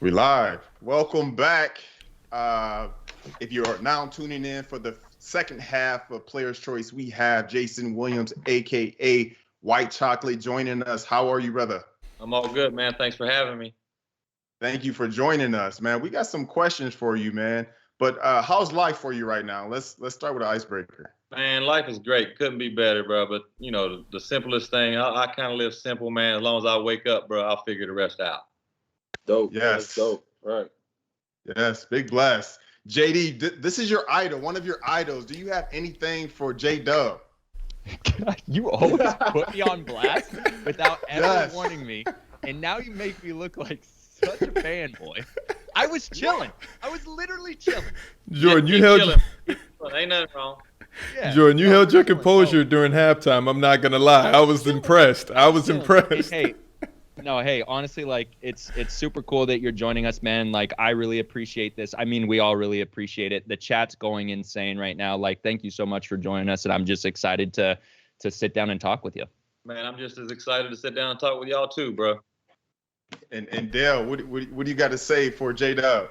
We live. Welcome back. Uh, if you are now tuning in for the second half of Player's Choice, we have Jason Williams, aka White Chocolate, joining us. How are you, brother? I'm all good, man. Thanks for having me. Thank you for joining us, man. We got some questions for you, man. But how's life for you right now? Let's start with an icebreaker. Man, life is great. Couldn't be better, bro. But the simplest thing, I kind of live simple, man. As long as I wake up, bro, I'll figure the rest out. Dope. Yes. That's dope. Right. Yes. Big bless. JD, this is your idol, one of your idols. Do you have anything for J Dub? You always put me on blast without ever Yes. warning me, and now you make me look like such a fanboy. I was chilling. I was literally chilling. Jordan, Keep you held chilling. Ain't nothing wrong. Yeah. Jordan, you No, held your chilling. composure during halftime. I'm not gonna lie. I was impressed. I was Chilling. impressed. Hey, honestly, like it's super cool that you're joining us, man. Like I really appreciate this. I mean, we all really appreciate it. The chat's going insane right now. Like, thank you so much for joining us, and I'm just excited to sit down and talk with you. Man, I'm just as excited to sit down and talk with y'all too, bro. And Dale, what do you got to say for J Dub?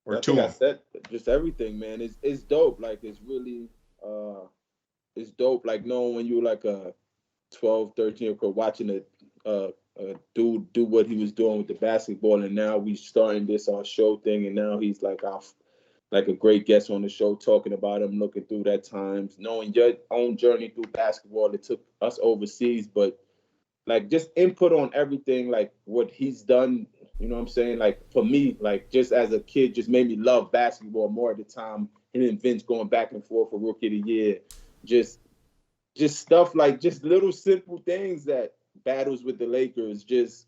Or I to think I him? said just everything, man. It's dope. Like it's really it's dope. Like knowing when you're like a 12, 13 year old watching a dude do what he was doing with the basketball, and now we starting this show thing, and now he's like like a great guest on the show talking about him, looking through that times, knowing your own journey through basketball. It took us overseas, but like just input on everything, like what he's done. You know what I'm saying? Like for me, like just as a kid, just made me love basketball more at the time. Him and Vince going back and forth for Rookie of the Year, just stuff like just little simple things that battles with the Lakers, just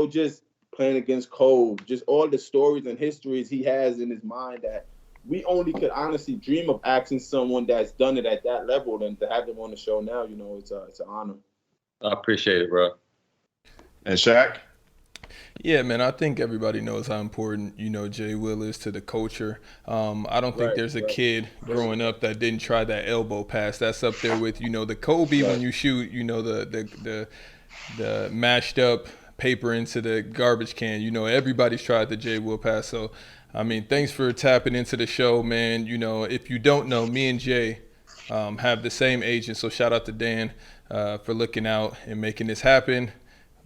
just playing against Cole, just all the stories and histories he has in his mind that we only could honestly dream of asking someone that's done it at that level, and to have them on the show now, it's an honor. I appreciate it, bro. And Shaq? Yeah, man, I think everybody knows how important, Jay Will is to the culture. I don't think Right, there's a right. kid growing up that didn't try that elbow pass. That's up there with, the Kobe when you shoot, the mashed up paper into the garbage can. Everybody's tried the Jay Will pass. So, I mean, thanks for tapping into the show, man. If you don't know, me and Jay have the same agent. So shout out to Dan for looking out and making this happen.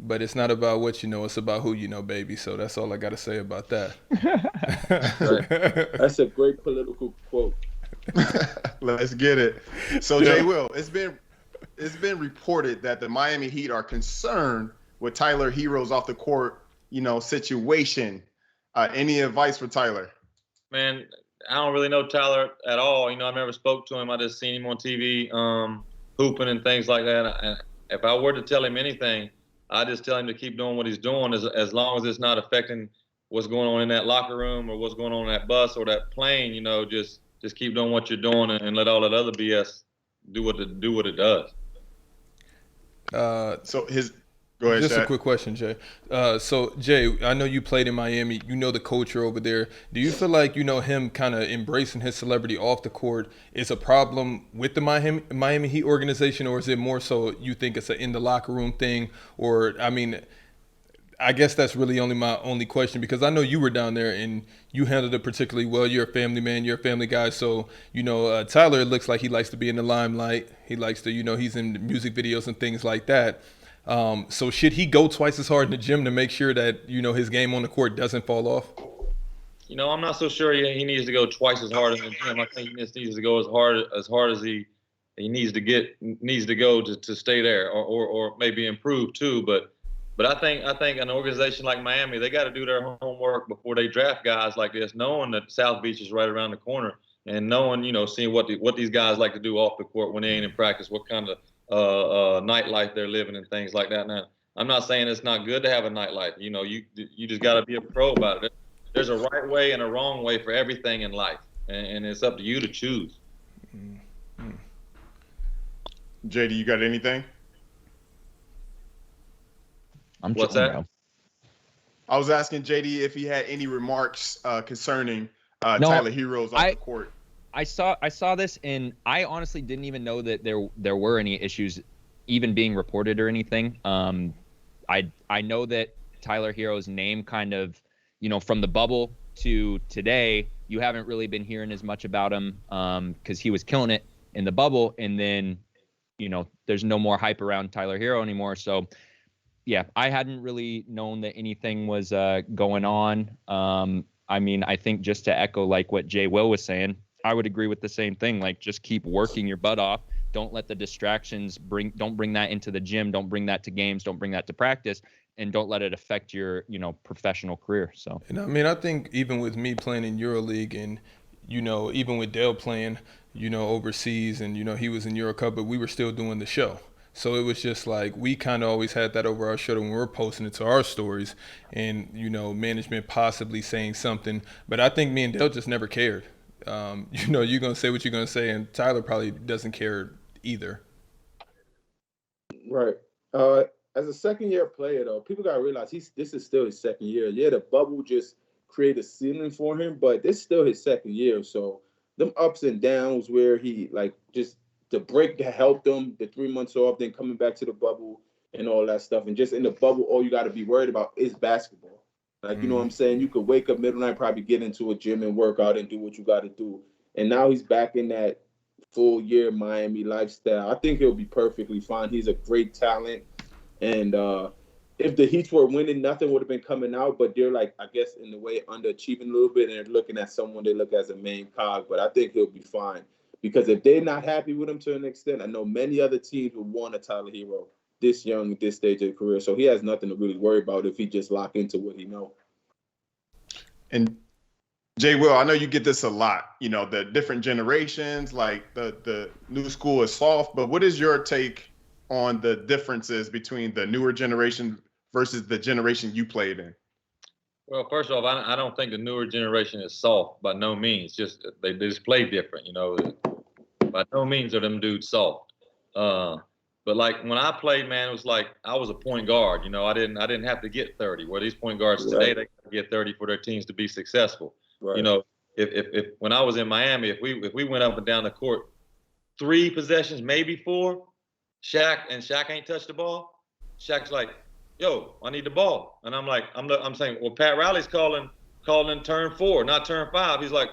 But it's not about what you know, it's about who you know, baby. So that's all I got to say about that. That's a great political quote. Let's get it. So Jay Will, it's been reported that the Miami Heat are concerned with Tyler Hero's off the court, situation. Any advice for Tyler? Man, I don't really know Tyler at all. I never spoke to him. I just seen him on TV, hooping and things like that. And if I were to tell him anything, I just tell him to keep doing what he's doing as long as it's not affecting what's going on in that locker room or what's going on in that bus or that plane. Just keep doing what you're doing and let all that other BS do what it does. Go ahead, Just Shaq. a quick question, Jay. So, Jay, I know you played in Miami. You know the culture over there. Do you feel like, him kind of embracing his celebrity off the court is a problem with the Miami Heat organization, or is it more so you think it's an in the locker room thing? Or, I mean, I guess that's really only my only question, because I know you were down there and you handled it particularly well. You're a family man. You're a family guy. So, Tyler looks like he likes to be in the limelight. He likes to, he's in music videos and things like that. So should he go twice as hard in the gym to make sure that, his game on the court doesn't fall off? I'm not so sure he needs to go twice as hard in the gym. I think he just needs to go as hard as he needs to go to stay there or maybe improve too. But I think an organization like Miami, they got to do their homework before they draft guys like this, knowing that South Beach is right around the corner and knowing, seeing what these guys like to do off the court when they ain't in practice, what kind of nightlife they're living and things like that. Now, I'm not saying it's not good to have a nightlife. You just got to be a pro about it. There's a right way and a wrong way for everything in life, and it's up to you to choose. JD, you got anything? What's that? Bro. I was asking JD if he had any remarks concerning Tyler Hero's off the court. I saw this, and I honestly didn't even know that there were any issues even being reported or anything. I know that Tyler Hero's name kind of, from the bubble to today, you haven't really been hearing as much about him because he was killing it in the bubble. And then, there's no more hype around Tyler Hero anymore. So, yeah, I hadn't really known that anything was going on. I think just to echo like what Jay Will was saying, I would agree with the same thing. Like, just keep working your butt off. Don't let the distractions don't bring that into the gym. Don't bring that to games. Don't bring that to practice. And don't let it affect your, professional career. So, And I think even with me playing in EuroLeague and, even with Dale playing, overseas and, he was in Eurocup, but we were still doing the show. So it was just like we kind of always had that over our shoulder when we were posting it to our stories and, management possibly saying something. But I think me and Dale just never cared. You're going to say what you're going to say, and Tyler probably doesn't care either. Right. As a second-year player, though, people got to realize this is still his second year. Yeah, the bubble just created a ceiling for him, but this is still his second year. So them ups and downs where he, just the break that helped him, the 3 months off, then coming back to the bubble and all that stuff. And just in the bubble, all you got to be worried about is basketball. You know what I'm saying? You could wake up middle night, probably get into a gym and work out and do what you got to do. And now he's back in that full year Miami lifestyle. I think he'll be perfectly fine. He's a great talent. And if the Heats were winning, nothing would have been coming out. But they're, I guess, in a way, underachieving a little bit. And they're looking at someone they look as a main cog. But I think he'll be fine. Because if they're not happy with him to an extent, I know many other teams would want a Tyler Hero this young, at this stage of his career. So he has nothing to really worry about if he just lock into what he knows. And Jay Will, I know you get this a lot, the different generations, like the new school is soft, but what is your take on the differences between the newer generation versus the generation you played in? Well, first off, I don't think the newer generation is soft by no means. Just they just play different, By no means are them dudes soft. But when I played, man, it was like I was a point guard. I didn't have to get 30. Where these point guards today, they got to get 30 for their teams to be successful. Right. If when I was in Miami, if we went up and down the court 3 possessions, maybe 4, Shaq ain't touched the ball. Shaq's like, yo, I need the ball. And I'm saying, well, Pat Riley's calling turn 4, not turn 5. He's like,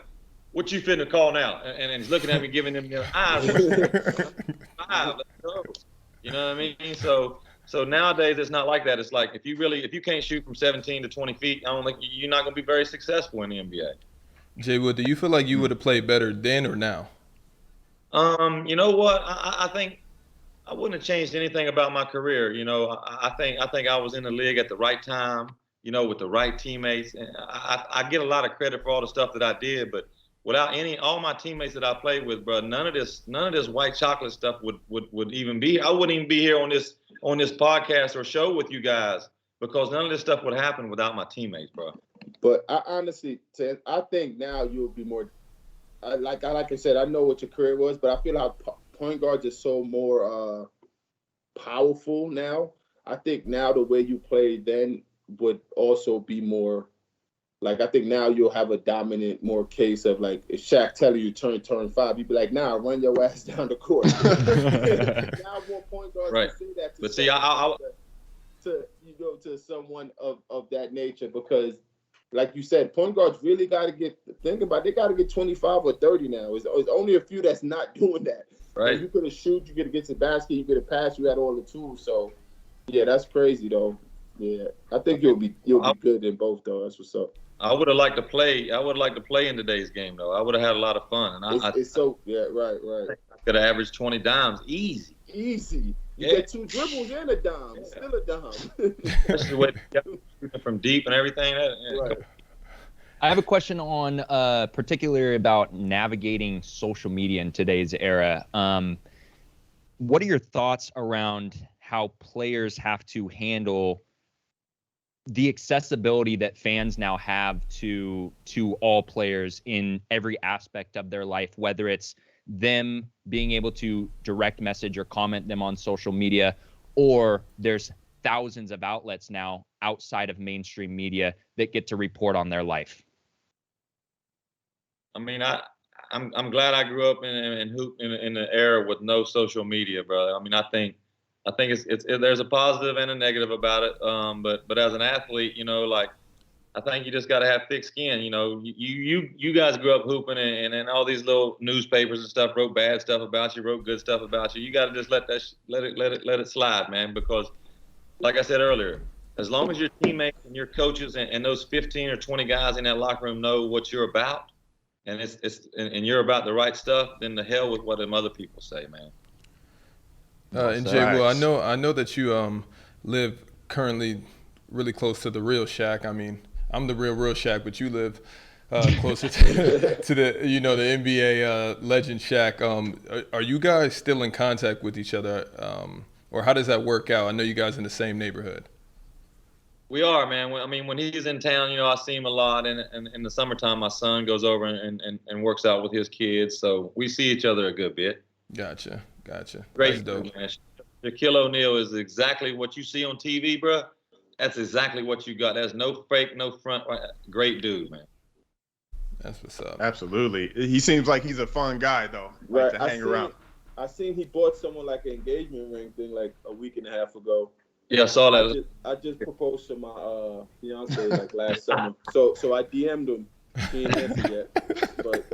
what you finna call now? And he's looking at me, giving him the eyes. 5, let's go. You know what I mean? So nowadays it's not like that. It's like if you can't shoot from 17 to 20 feet, I don't think you're not gonna be very successful in the NBA. Jay Wood, do you feel like you would have played better then or now? You know what? I think I wouldn't have changed anything about my career. I think I was in the league at the right time, with the right teammates. And I get a lot of credit for all the stuff that I did, but without all my teammates that I played with, bro, none of this white chocolate stuff would even be. I wouldn't even be here on this podcast or show with you guys because none of this stuff would happen without my teammates, bro. But I honestly, Ted, I think now you'll be more. Like I said, I know what your career was, but I feel like point guards are so more powerful now. I think now the way you played then would also be more. I think now you'll have a dominant more case of if Shaq telling you turn 5, you'd be like, nah, run your ass down the court. Now more point guards right. can say that to but see, to someone of that nature because, like you said, point guards really got to they got to get 25 or 30 now. It's only a few that's not doing that. Right. You could have shoot, you could get to the basket, you could have passed, you had all the tools. So, yeah, that's crazy though. Yeah, I think you'll be good in both though. That's what's up. I would have liked to play. I would like to play in today's game though. I would have had a lot of fun. And right. I could have averaged 20 dimes easy. You get 2 dribbles and a dime. It's still a dime. Especially with from deep and everything. Right. I have a question on particularly about navigating social media in today's era. What are your thoughts around how players have to handle the accessibility that fans now have to all players in every aspect of their life, whether it's them being able to direct message or comment them on social media, or there's thousands of outlets now outside of mainstream media that get to report on their life? I mean, I'm glad I grew up in the era with no social media, brother. I mean, I think I think there's a positive and a negative about it. But as an athlete, like, I think you just got to have thick skin. You guys grew up hooping, and all these little newspapers and stuff wrote bad stuff about you, wrote good stuff about you. You got to just let it slide, man. Because, like I said earlier, as long as your teammates and your coaches and those 15 or 20 guys in that locker room know what you're about, and and you're about the right stuff, then the hell with what them other people say, man. And Jay, well, I know that you live currently really close to the real Shaq. I mean, I'm the real Shaq, but you live closer to the the NBA legend Shaq. Are you guys still in contact with each other, or how does that work out? I know you guys in the same neighborhood. We are, man. When he's in town, I see him a lot. And in the summertime, my son goes over and works out with his kids, so we see each other a good bit. Gotcha. Great dude, man. Shaquille O'Neal is exactly what you see on TV, bro. That's exactly what you got. There's no fake, no front. Great dude, man. That's what's up. Absolutely. He seems like he's a fun guy, though. Right. To hang around. I seen he bought someone like an engagement ring thing like a week and a half ago. Yeah, I saw that. I just proposed to my fiance like last summer. So I DM'd him. He ain't answered yet. But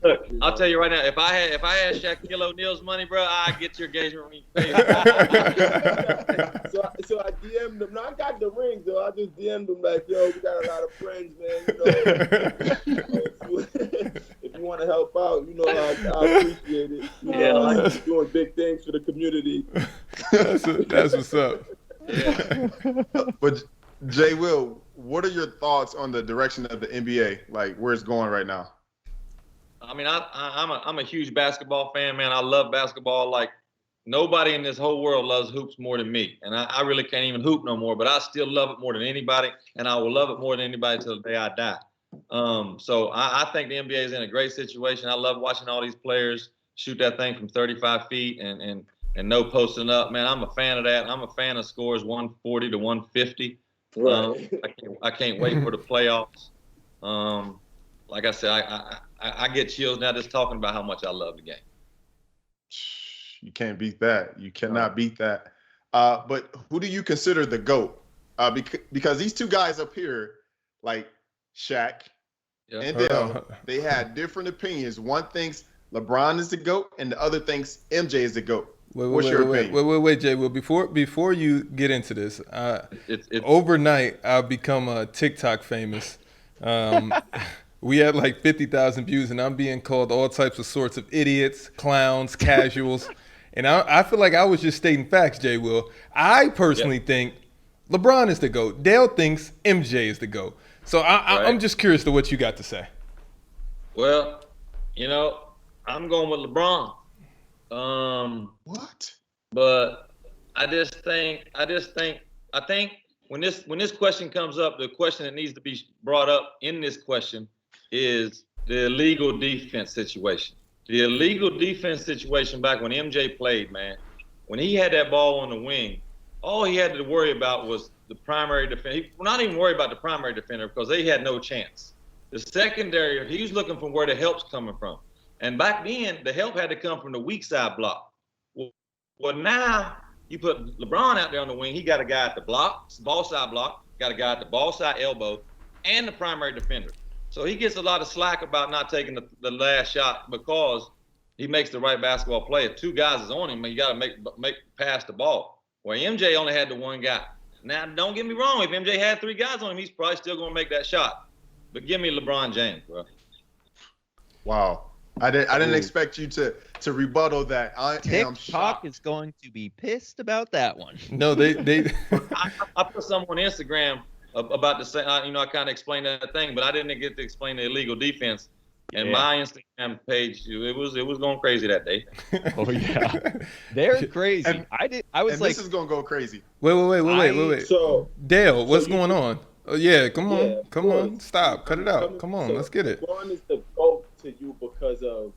look, I'll tell you right now, if I had Shaquille O'Neal's money, bro, I'd get your engagement ring paid. So I DM'd him. No, I got the ring though. I just DM'd him like, yo, we got a lot of friends, man. If you want to help out, I appreciate it. I'm doing big things for the community. That's what's up. Yeah. But Jay Will, what are your thoughts on the direction of the NBA? Like where it's going right now? I mean, I'm a huge basketball fan, man. I love basketball. Like nobody in this whole world loves hoops more than me. And I really can't even hoop no more, but I still love it more than anybody. And I will love it more than anybody till the day I die. So I think the NBA is in a great situation. I love watching all these players shoot that thing from 35 feet and no posting up. Man, I'm a fan of that. I'm a fan of scores 140 to 150. Right. I can't wait for the playoffs. Like I said, I get chills now just talking about how much I love the game. You can't beat that. You cannot beat that. But who do you consider the GOAT? Because these two guys up here, like Shaq and Dale, they had different opinions. One thinks LeBron is the GOAT, and the other thinks MJ is the GOAT. What's your opinion? Wait, Jay. Well, before you get into this, overnight I've become TikTok famous. We had like 50,000 views, and I'm being called all types of sorts of idiots, clowns, casuals. And I feel like I was just stating facts, Jay Will. I personally think LeBron is the GOAT. Dale thinks MJ is the GOAT. So I'm just curious to what you got to say. Well, I'm going with LeBron. What? But I think when this question comes up, the question that needs to be brought up in this question is the illegal defense situation. The illegal defense situation back when MJ played, man, when he had that ball on the wing, all he had to worry about was the primary defender. He not even worried about the primary defender because they had no chance. The secondary, he was looking from where the help's coming from. And back then, the help had to come from the weak side block. Well, now you put LeBron out there on the wing. He got a guy at the ball side block, got a guy at the ball side elbow, and the primary defender. So he gets a lot of slack about not taking the last shot because he makes the right basketball play. If two guys is on him, you got to make pass the ball. Where MJ only had the one guy. Now, don't get me wrong. If MJ had three guys on him, he's probably still going to make that shot. But give me LeBron James, bro. Wow. I didn't expect you to rebuttal that. TikTok is going to be pissed about that one. No, they I put something on Instagram about the same. I kind of explained that thing, but I didn't get to explain the illegal defense. And my Instagram page, it was going crazy that day. Oh yeah, they're crazy. I was like, this is gonna go crazy. Wait. So Dale, what's going on? Oh yeah, come on, stop, cut it out. Come on, let's get it. LeBron is the GOAT to you because of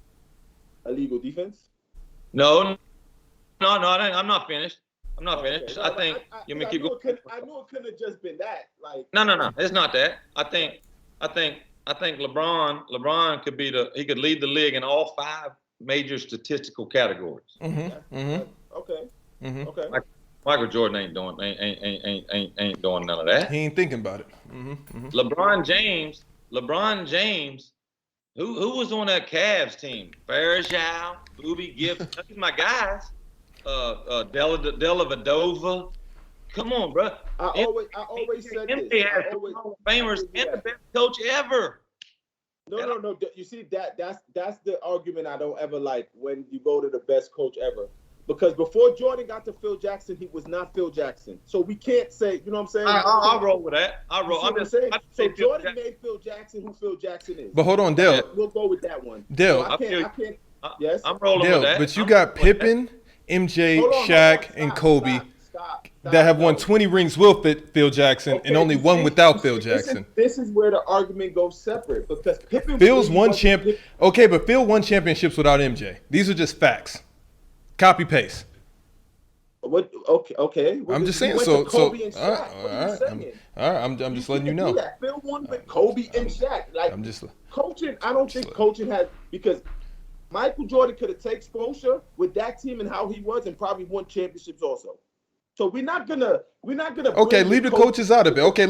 illegal defense? No, I'm not finished. I think I knew it couldn't have just been that. Like no, it's not that. I think LeBron could could lead the league in all 5 major statistical categories. Mm-hmm. Okay. Mm-hmm. Okay. Michael Jordan ain't doing none of that. He ain't thinking about it. Mm-hmm. Mm-hmm. LeBron James, who was on that Cavs team? Farrell, Boobie Gibson. These my guys. Della Vadova. Come on, bro. I always said this. MJ has Hall of Famers and the best coach ever. No. You see that's the argument I don't ever like when you go to the best coach ever. Because before Jordan got to Phil Jackson, he was not Phil Jackson. So we can't say, you know what I'm saying? I'll roll with that. I'm saying. So Jordan made Phil Jackson who Phil Jackson is. But hold on, Dale. We'll go with that one. Dale. So I can't. Yes. I'm rolling Dale, with that. but you got Pippen, MJ, Shaq, and Kobe that have won 20 rings with Phil Jackson and only one without Phil Jackson. This is where the argument goes separate because Pippen. Phil's won Okay, but Phil won championships without MJ. These are just facts. Copy paste. What? Okay. I'm just saying. So. All right. I'm just letting you know. Phil won with Kobe and Shaq. Like I'm just coaching. I don't think coaching has because Michael Jordan could have taken exposure with that team and how he was and probably won championships also. So we're not gonna. Okay, leave the coaches out of it. Okay,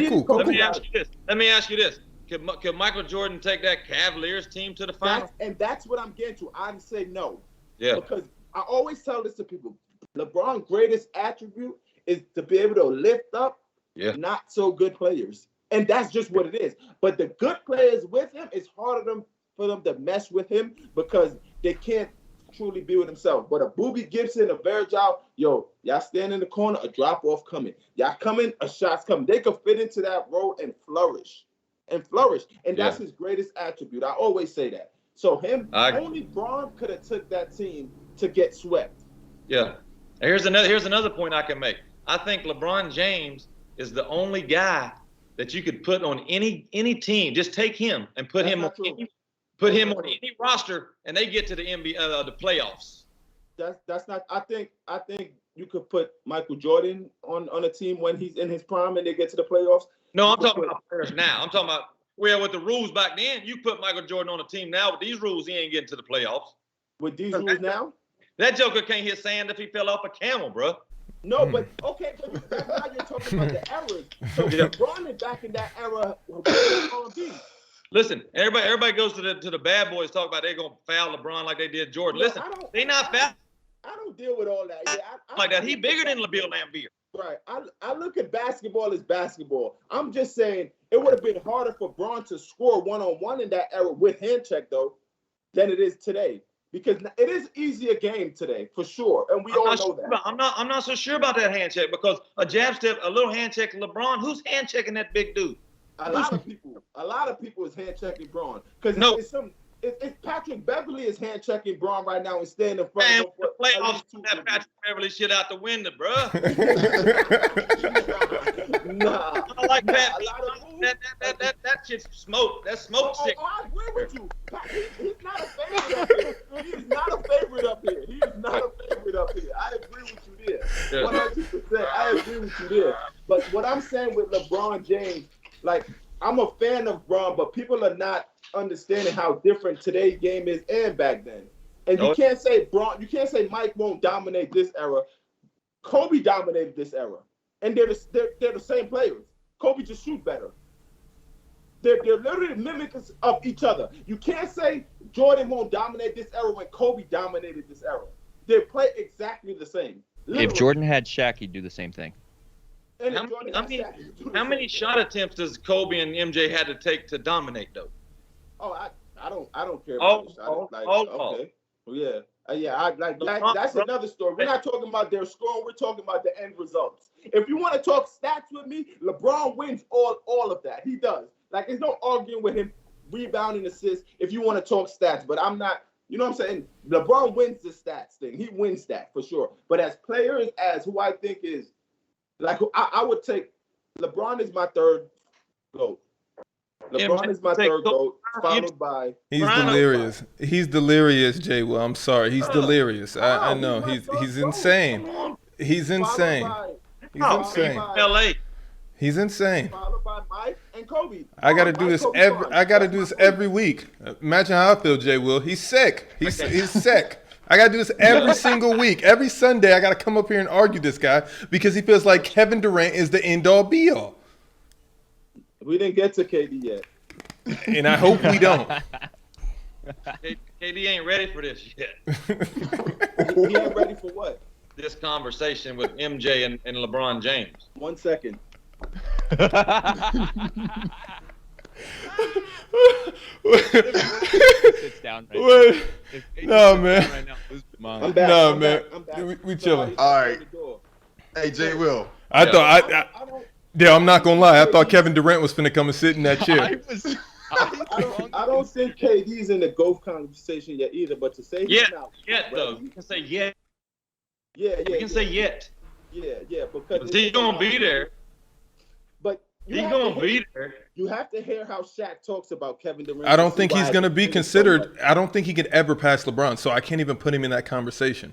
cool. Let me ask you this. Could Michael Jordan take that Cavaliers team to the finals? That's what I'm getting to. I'd say no. Yeah. Because I always tell this to people. LeBron's greatest attribute is to be able to lift up not so good players. And that's just what it is. But the good players with him, it's harder for them to mess with him because they can't truly be with themselves. But a Boobie Gibson, a Virgil, y'all stand in the corner, a drop-off coming. Y'all coming, a shot's coming. They could fit into that role and flourish. And that's his greatest attribute. I always say that. So only Bron could have took that team to get swept. Yeah. Here's another point I can make. I think LeBron James is the only guy that you could put on any team. Just take him and put him on any roster, and they get to the NBA, the playoffs. That's not. I think you could put Michael Jordan on a team when he's in his prime and they get to the playoffs. No, I'm talking about players now. I'm talking about with the rules back then. You put Michael Jordan on a team now with these rules, he ain't getting to the playoffs. With these rules now, that joker can't hit sand if he fell off a camel, bro. No, but okay, but that's how you're talking about the eras. So LeBron is back in that era. Listen, everybody goes to the bad boys talk about they're gonna foul LeBron like they did Jordan. Listen, they not foul. I don't deal with all that. Yeah, I like that. He bigger than Bill Laimbeer. Right. I look at basketball as basketball. I'm just saying it would have been harder for Bron to score one-on-one in that era with hand check though than it is today. Because it is easier game today, for sure. And we all know that. I'm not so sure about that hand check because a jab step, a little hand check to LeBron, who's hand checking that big dude? A lot of people is hand checking Bron. Because it's Patrick Beverly is hand checking Bron right now and standing in front of him. The playoffs, that Patrick Beverly shit out the window, bro. Nah. I like that. That shit's smoke. That's smoke stick. I agree with you. He's not a favorite up here. He is not a favorite up here. I agree with you there. 100%. I agree with you there. But what I'm saying with LeBron James, like, I'm a fan of Bron, but people are not understanding how different today's game is and back then. And you can't say Mike won't dominate this era. Kobe dominated this era. And they're the same players. Kobe just shoot better. They're literally mimics of each other. You can't say Jordan won't dominate this era when Kobe dominated this era. They play exactly the same. Literally. If Jordan had Shaq, he'd do the same thing. How many shot attempts does Kobe and MJ had to take to dominate though? Oh, I don't care about this. Okay. Well, that's another story. We're not talking about their score. We're talking about the end results. If you want to talk stats with me, LeBron wins all of that. He does. Like, there's no arguing with him rebounding, assists. If you want to talk stats, but I'm not. You know what I'm saying? LeBron wins the stats thing. He wins that for sure. But as players, as who I think is like, I would take LeBron is my third GOAT. LeBron is my third GOAT, followed by. He's delirious. He's delirious, Jay. Well, I'm sorry. He's delirious. I know. He's insane. He's insane. He's insane. LA. He's insane. Followed by Mike and Kobe. I gotta do this every week. Imagine how I feel, Jay Will. He's sick. He's sick. I got to do this every single week. Every Sunday, I got to come up here and argue this guy because he feels like Kevin Durant is the end-all, be-all. We didn't get to KD yet. And I hope we don't. KD ain't ready for this yet. He ain't ready for what? This conversation with MJ and LeBron James. 1 second. Sits down right No, man. right now. I'm back. No, I'm man. back. I'm back. We chilling. All right. Hey, Jay Will. I I'm not gonna lie. I thought Kevin Durant was finna come and sit in that chair. I don't think KD's in the GOAT conversation yet either. But to say Yet, he's not though. You can say yet. Yeah. You can say yet. Yeah, because He's gonna be there. But He's gonna be there. You have to hear how Shaq talks about Kevin Durant. I don't think he's gonna be considered. I don't think he could ever pass LeBron. So I can't even put him in that conversation.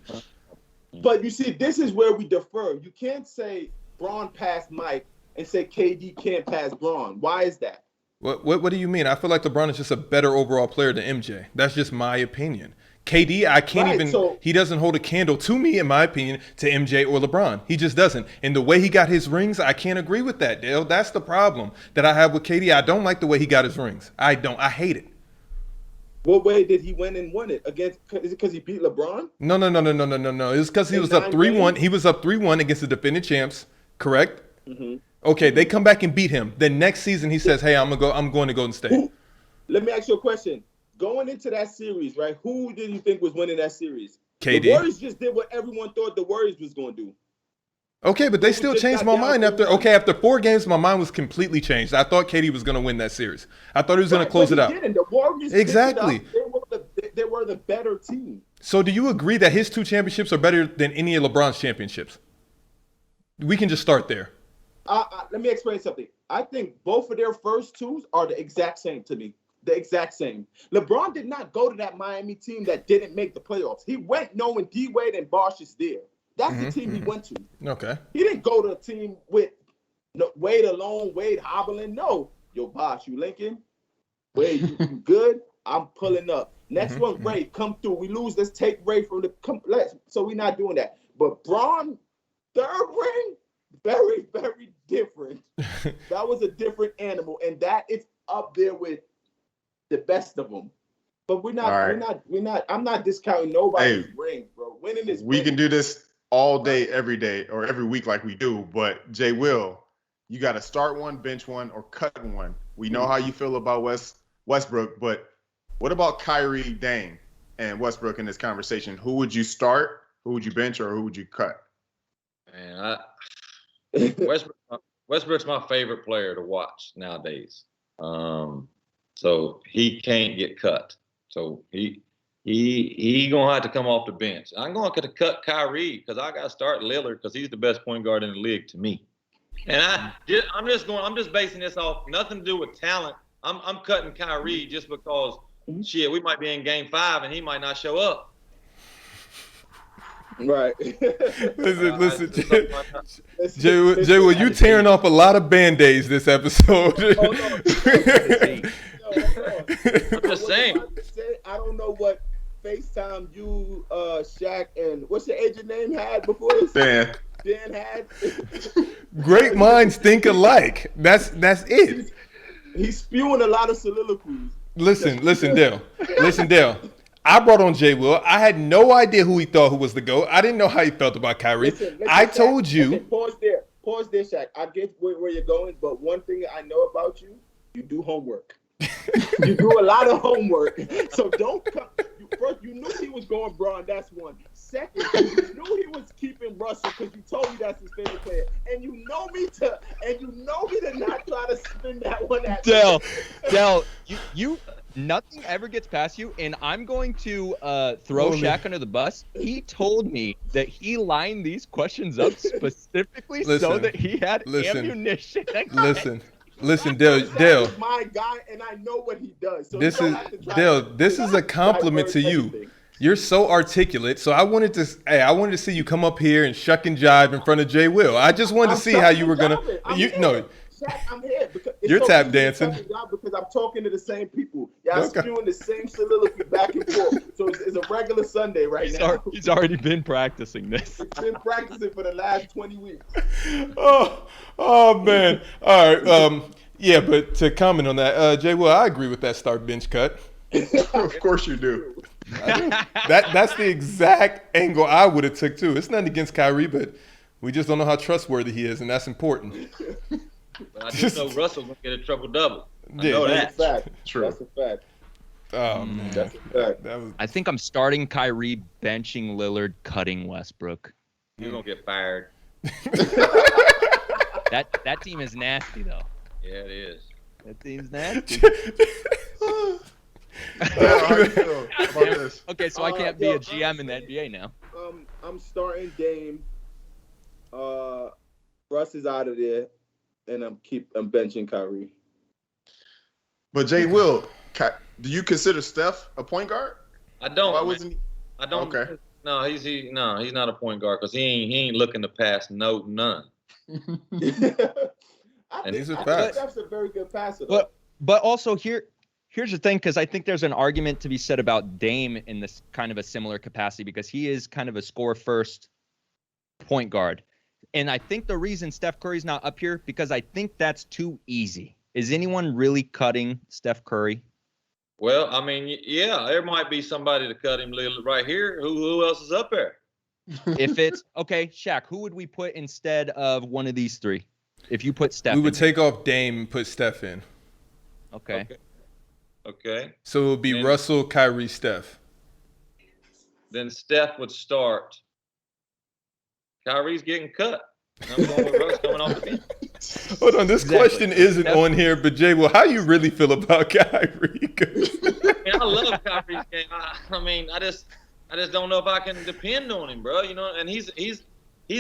But you see, this is where we defer. You can't say Braun passed Mike and say KD can't pass Braun. Why is that? What do you mean? I feel like LeBron is just a better overall player than MJ. That's just my opinion. KD, I can't he doesn't hold a candle to me, in my opinion, to MJ or LeBron. He just doesn't. And the way he got his rings, I can't agree with that, Dale. That's the problem that I have with KD. I don't like the way he got his rings. I hate it. What way did he win and won it? Is it because he beat LeBron? No. It's because he was up 3-1. He was up 3-1 against the defending champs, correct? Mm-hmm. Okay, they come back and beat him. Then next season he says, "Hey, I'm going to Golden State." Let me ask you a question. Going into that series, right? Who did you think was winning that series? KD. The Warriors just did what everyone thought the Warriors was going to do. Okay, but they still changed my mind after 4 games. My mind was completely changed. I thought KD was going to win that series. I thought he was going to close it out. The Warriors exactly. They were the better team. So do you agree that his 2 championships are better than any of LeBron's championships? We can just start there. Let me explain something. I think both of their first 2s are the exact same to me. The exact same. LeBron did not go to that Miami team that didn't make the playoffs. He went knowing D-Wade and Bosh is there. That's the team he went to. Okay. He didn't go to a team with Wade alone, Wade hobbling. No. Yo, Bosh, you linking? Wade, you good? I'm pulling up. Next one, Ray, come through. We lose. Let's take Ray from so we're not doing that. But Braun, 3rd ring, very, very different. That was a different animal. And that is up there with the best of them. But we're not, I'm not discounting nobody's rings, bro. Winning is we can do this all day, every day, or every week like we do. But Jay Will, you got to start one, bench one, or cut one. We know how you feel about Westbrook, but what about Kyrie, Dame, and Westbrook in this conversation? Who would you start? Who would you bench, or who would you cut? Man, Westbrook's my favorite player to watch nowadays. So he can't get cut. So he gonna have to come off the bench. I'm going to cut Kyrie because I got to start Lillard because he's the best point guard in the league to me. And I'm just basing this off nothing to do with talent. I'm cutting Kyrie just because shit, we might be in game 5 and he might not show up. Right. Listen, Jay, well, you tearing off a lot of Band-Aids this episode. I'm just saying. I don't know what FaceTime you, Shaq, and what's your agent name had before this? Dan had. Great minds think alike. That's it. He's spewing a lot of soliloquies. Listen, Dale. I brought on Jay Will. I had no idea who he thought who was the GOAT. I didn't know how he felt about Kyrie. Listen, I told you. Okay, pause there, Shaq. I get where you're going, but one thing I know about you, you do homework. You do a lot of homework. So don't come. First, you knew he was going Braun. That's one. Second, you knew he was keeping Russell because you told me that's his favorite player. And you know me to not try to spin that one at Dell, you nothing ever gets past you, and I'm going to throw Shaq under the bus. He told me that he lined these questions up specifically so that he had ammunition. Listen, Dale. My guy, and I know what he does. So this is a compliment to you. You're so articulate. So I wanted to see you come up here and shuck and jive in front of Jay Will. I just wanted to see how you were gonna. I'm here because you're tap dancing. Because because I'm talking to the same people. Y'all spewing the same soliloquy back and forth. So it's a regular Sunday now. He's already been practicing this. He's been practicing for the last 20 weeks. Oh man. All right. Yeah, but to comment on that, Jay, well, I agree with that start bench cut. Of course you do. That's the exact angle I would have took too. It's nothing against Kyrie, but we just don't know how trustworthy he is, and that's important. I just know Russell's gonna get a triple double. I Yeah, know That's that. a fact. True. That's a fact. Oh man, That's a fact. that was I think I'm starting Kyrie, benching Lillard, cutting Westbrook. You're gonna get fired. That team is nasty though. Yeah, it is. That team's nasty. How you feel about this? Okay, so I can't be a GM in the NBA now. I'm starting Dame. Russ is out of there, and I'm benching Kyrie. But Jay Will, do you consider Steph a point guard? I don't. Why man. wasn't he? I don't. Okay. No, he's not a point guard because he ain't looking to pass none. I And think these are facts. Steph's a very good passer. Though. But also here's the thing, because I think there's an argument to be said about Dame in this kind of a similar capacity, because he is kind of a score first point guard. And I think the reason Steph Curry's not up here, because I think that's too easy. Is anyone really cutting Steph Curry? Well, I mean, yeah, there might be somebody to cut him right here. Who else is up there? If it's okay, Shaq, who would we put instead of one of these three? If you put Steph, we would in. take off Dame and put Steph in. Okay. Okay. So it would be And- Russell, Kyrie, Steph. Then Steph would start. Kyrie's getting cut. I'm going with Russ coming off the bench. Hold on, this Exactly. question isn't Steph- on here, but Jay, well, how you really feel about Kyrie? I mean, I love Kyrie's game. I mean, I just don't know if I can depend on him, bro. You know, and he's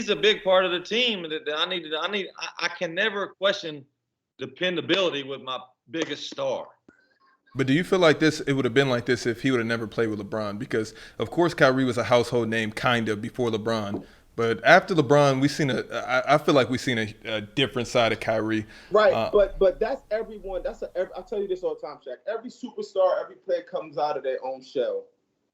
a big part of the team that I can never question dependability with my biggest star. But do you feel like this? It would have been like this if he would have never played with LeBron, because of course Kyrie was a household name kind of before LeBron, but after LeBron, I feel like we've seen a different side of Kyrie. Right, but that's everyone. I'll tell you this all the time, Shaq. Every superstar, every player comes out of their own shell.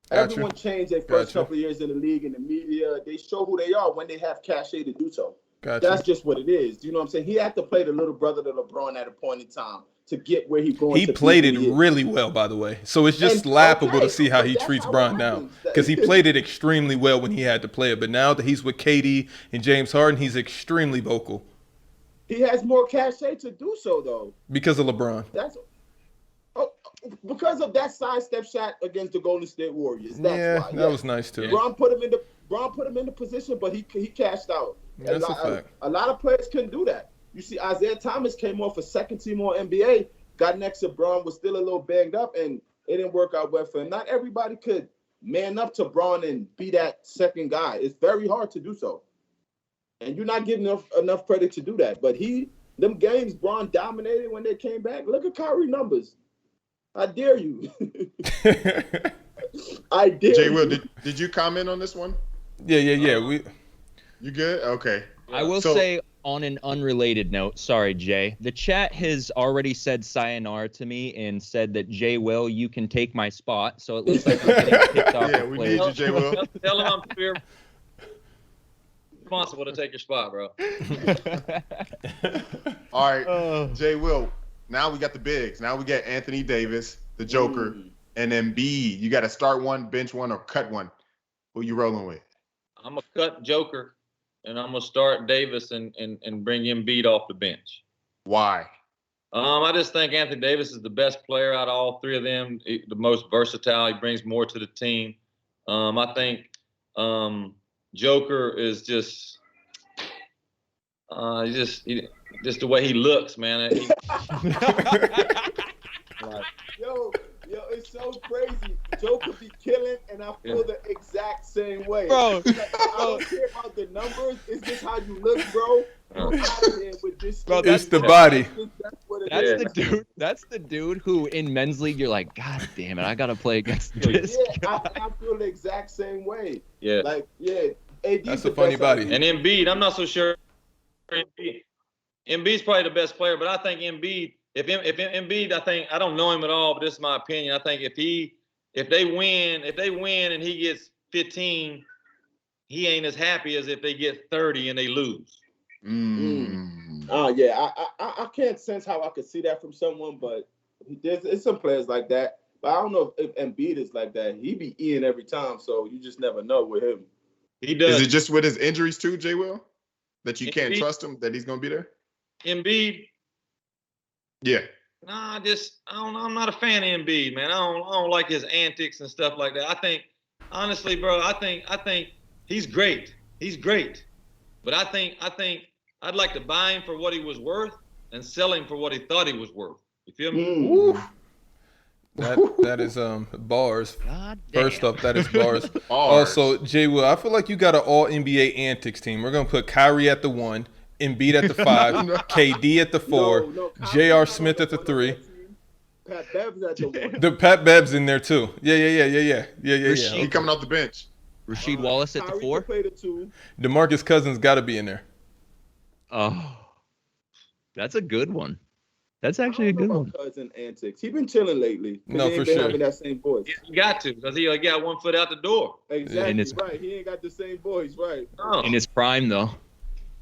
Gotcha. Everyone changed their first Gotcha. couple of years in the league, in the media. They show who they are when they have cachet to do so. Gotcha. That's just what it is. Do you know what I'm saying? He had to play the little brother to LeBron at a point in time to get where he's going. He to played be it who he is. really well, by the way. So it's just And- laughable okay, to see how but he that's treats how it Bron now, happens. because he played it extremely well when he had to play it. But now that he's with KD and James Harden, he's extremely vocal He has more cachet to do so, though. because of LeBron. That's because of that sidestep shot against the Golden State Warriors. That's why. That was nice too. Bron put him in the position, but he cashed out. That's a fact. A lot of players couldn't do that. You see, Isaiah Thomas came off a second team All NBA, got next to Bron, was still a little banged up, and it didn't work out well for him. Not everybody could man up to Bron and be that second guy. It's very hard to do so, and you're not getting enough credit to do that. But them games Bron dominated when they came back. Look at Kyrie numbers. I dare you. I dare Jay you. Will, did you comment on this one? Yeah. You good? Okay. I will So- say, on an unrelated note, sorry, Jay, the chat has already said sayonara to me and said that, Jay Will, you can take my spot. So it looks like we're getting kicked off. Yeah, of we players. need you, Jay Will. Tell him I'm fair responsible to take your spot, bro. All right, Jay Will. Now we got the bigs. Now we got Anthony Davis, the Joker, and Embiid. You got to start one, bench one, or cut one. Who you rolling with? I'm gonna cut Joker, and I'm gonna start Davis and bring Embiid off the bench. Why? I just think Anthony Davis is the best player out of all three of them. The most versatile. He brings more to the team. I think Joker is just the way he looks, man. Yo, it's so crazy. Joker be killing, and I feel the exact same way. Bro, Like, I don't care about the numbers. It's just how you look, bro. Get out of here with this. Bro, shit. It's the body. That's what it That's is. the dude. That's the dude who in men's league you're like, God damn it, I gotta play against this Yeah, guy. I feel the exact same way. Yeah. Like, yeah, AD's That's the a funny best out body. of And Embiid, I'm not so sure. Embiid's probably the best player, but I think Embiid, if Embiid, I don't know him at all, but this is my opinion. I think if they win and he gets 15, he ain't as happy as if they get 30 and they lose. Yeah, I can't sense how I could see that from someone, but there's some players like that. But I don't know if Embiid is like that. He be eating every time, so you just never know with him. He does. Is it just with his injuries too, J. Will, that you can't Embiid, trust him that he's gonna be there? Embiid. Yeah. Nah, I'm not a fan of Embiid, man. I don't like his antics and stuff like that. I think, honestly, bro, I think he's great. He's great, but I think I'd like to buy him for what he was worth and sell him for what he thought he was worth. You feel me? That is bars. God damn. First up, that is bars. Also, J. Will, I feel like you got an all NBA antics team. We're gonna put Kyrie at the 1, Embiid at the 5, KD at the 4, J.R. Smith at the 3. Pat Bev's at the 1. The Pat Bev's in there too. Yeah. He coming off the bench. Rasheed Wallace at the 4. Play the 2. DeMarcus Cousins got to be in there. Oh, that's a good one. That's actually a good one. Cousin antics. He been chilling lately. No, he for ain't been sure. having that same voice. You got to, because he got 1 foot out the door. Exactly, right. He ain't got the same voice, right. No. In his prime, though.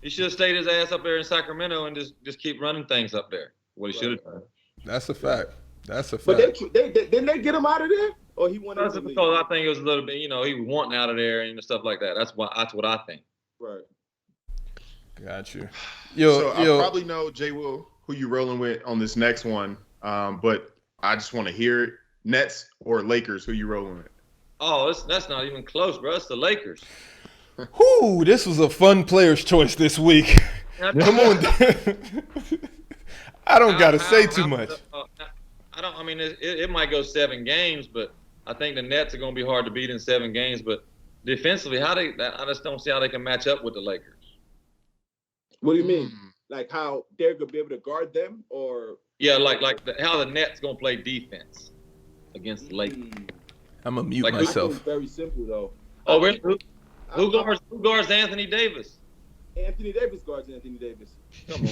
He should have stayed his ass up there in Sacramento and just keep running things up there. What he should have done. That's a fact. That's a fact. But didn't they get him out of there? Or he wanted to leave? Because I think it was a little bit, he was wanting out of there and stuff like that. That's what I think. Right. Got you. I probably know, J. Will, who you rolling with on this next one. But I just want to hear it. Nets or Lakers, who you rolling with? Oh, that's not even close, bro. It's the Lakers. Whoo, this was a fun player's choice this week. Come on. I don't got to say too much. It might go 7 games, but I think the Nets are going to be hard to beat in 7 games. But defensively, I just don't see how they can match up with the Lakers. What do you mean? Like how they're going to be able to guard them, or? Yeah, how the Nets going to play defense against the Lakers. I'm going to mute myself. It's very simple, though. Oh, really? Who guards Anthony Davis? Anthony Davis guards Anthony Davis. Come on.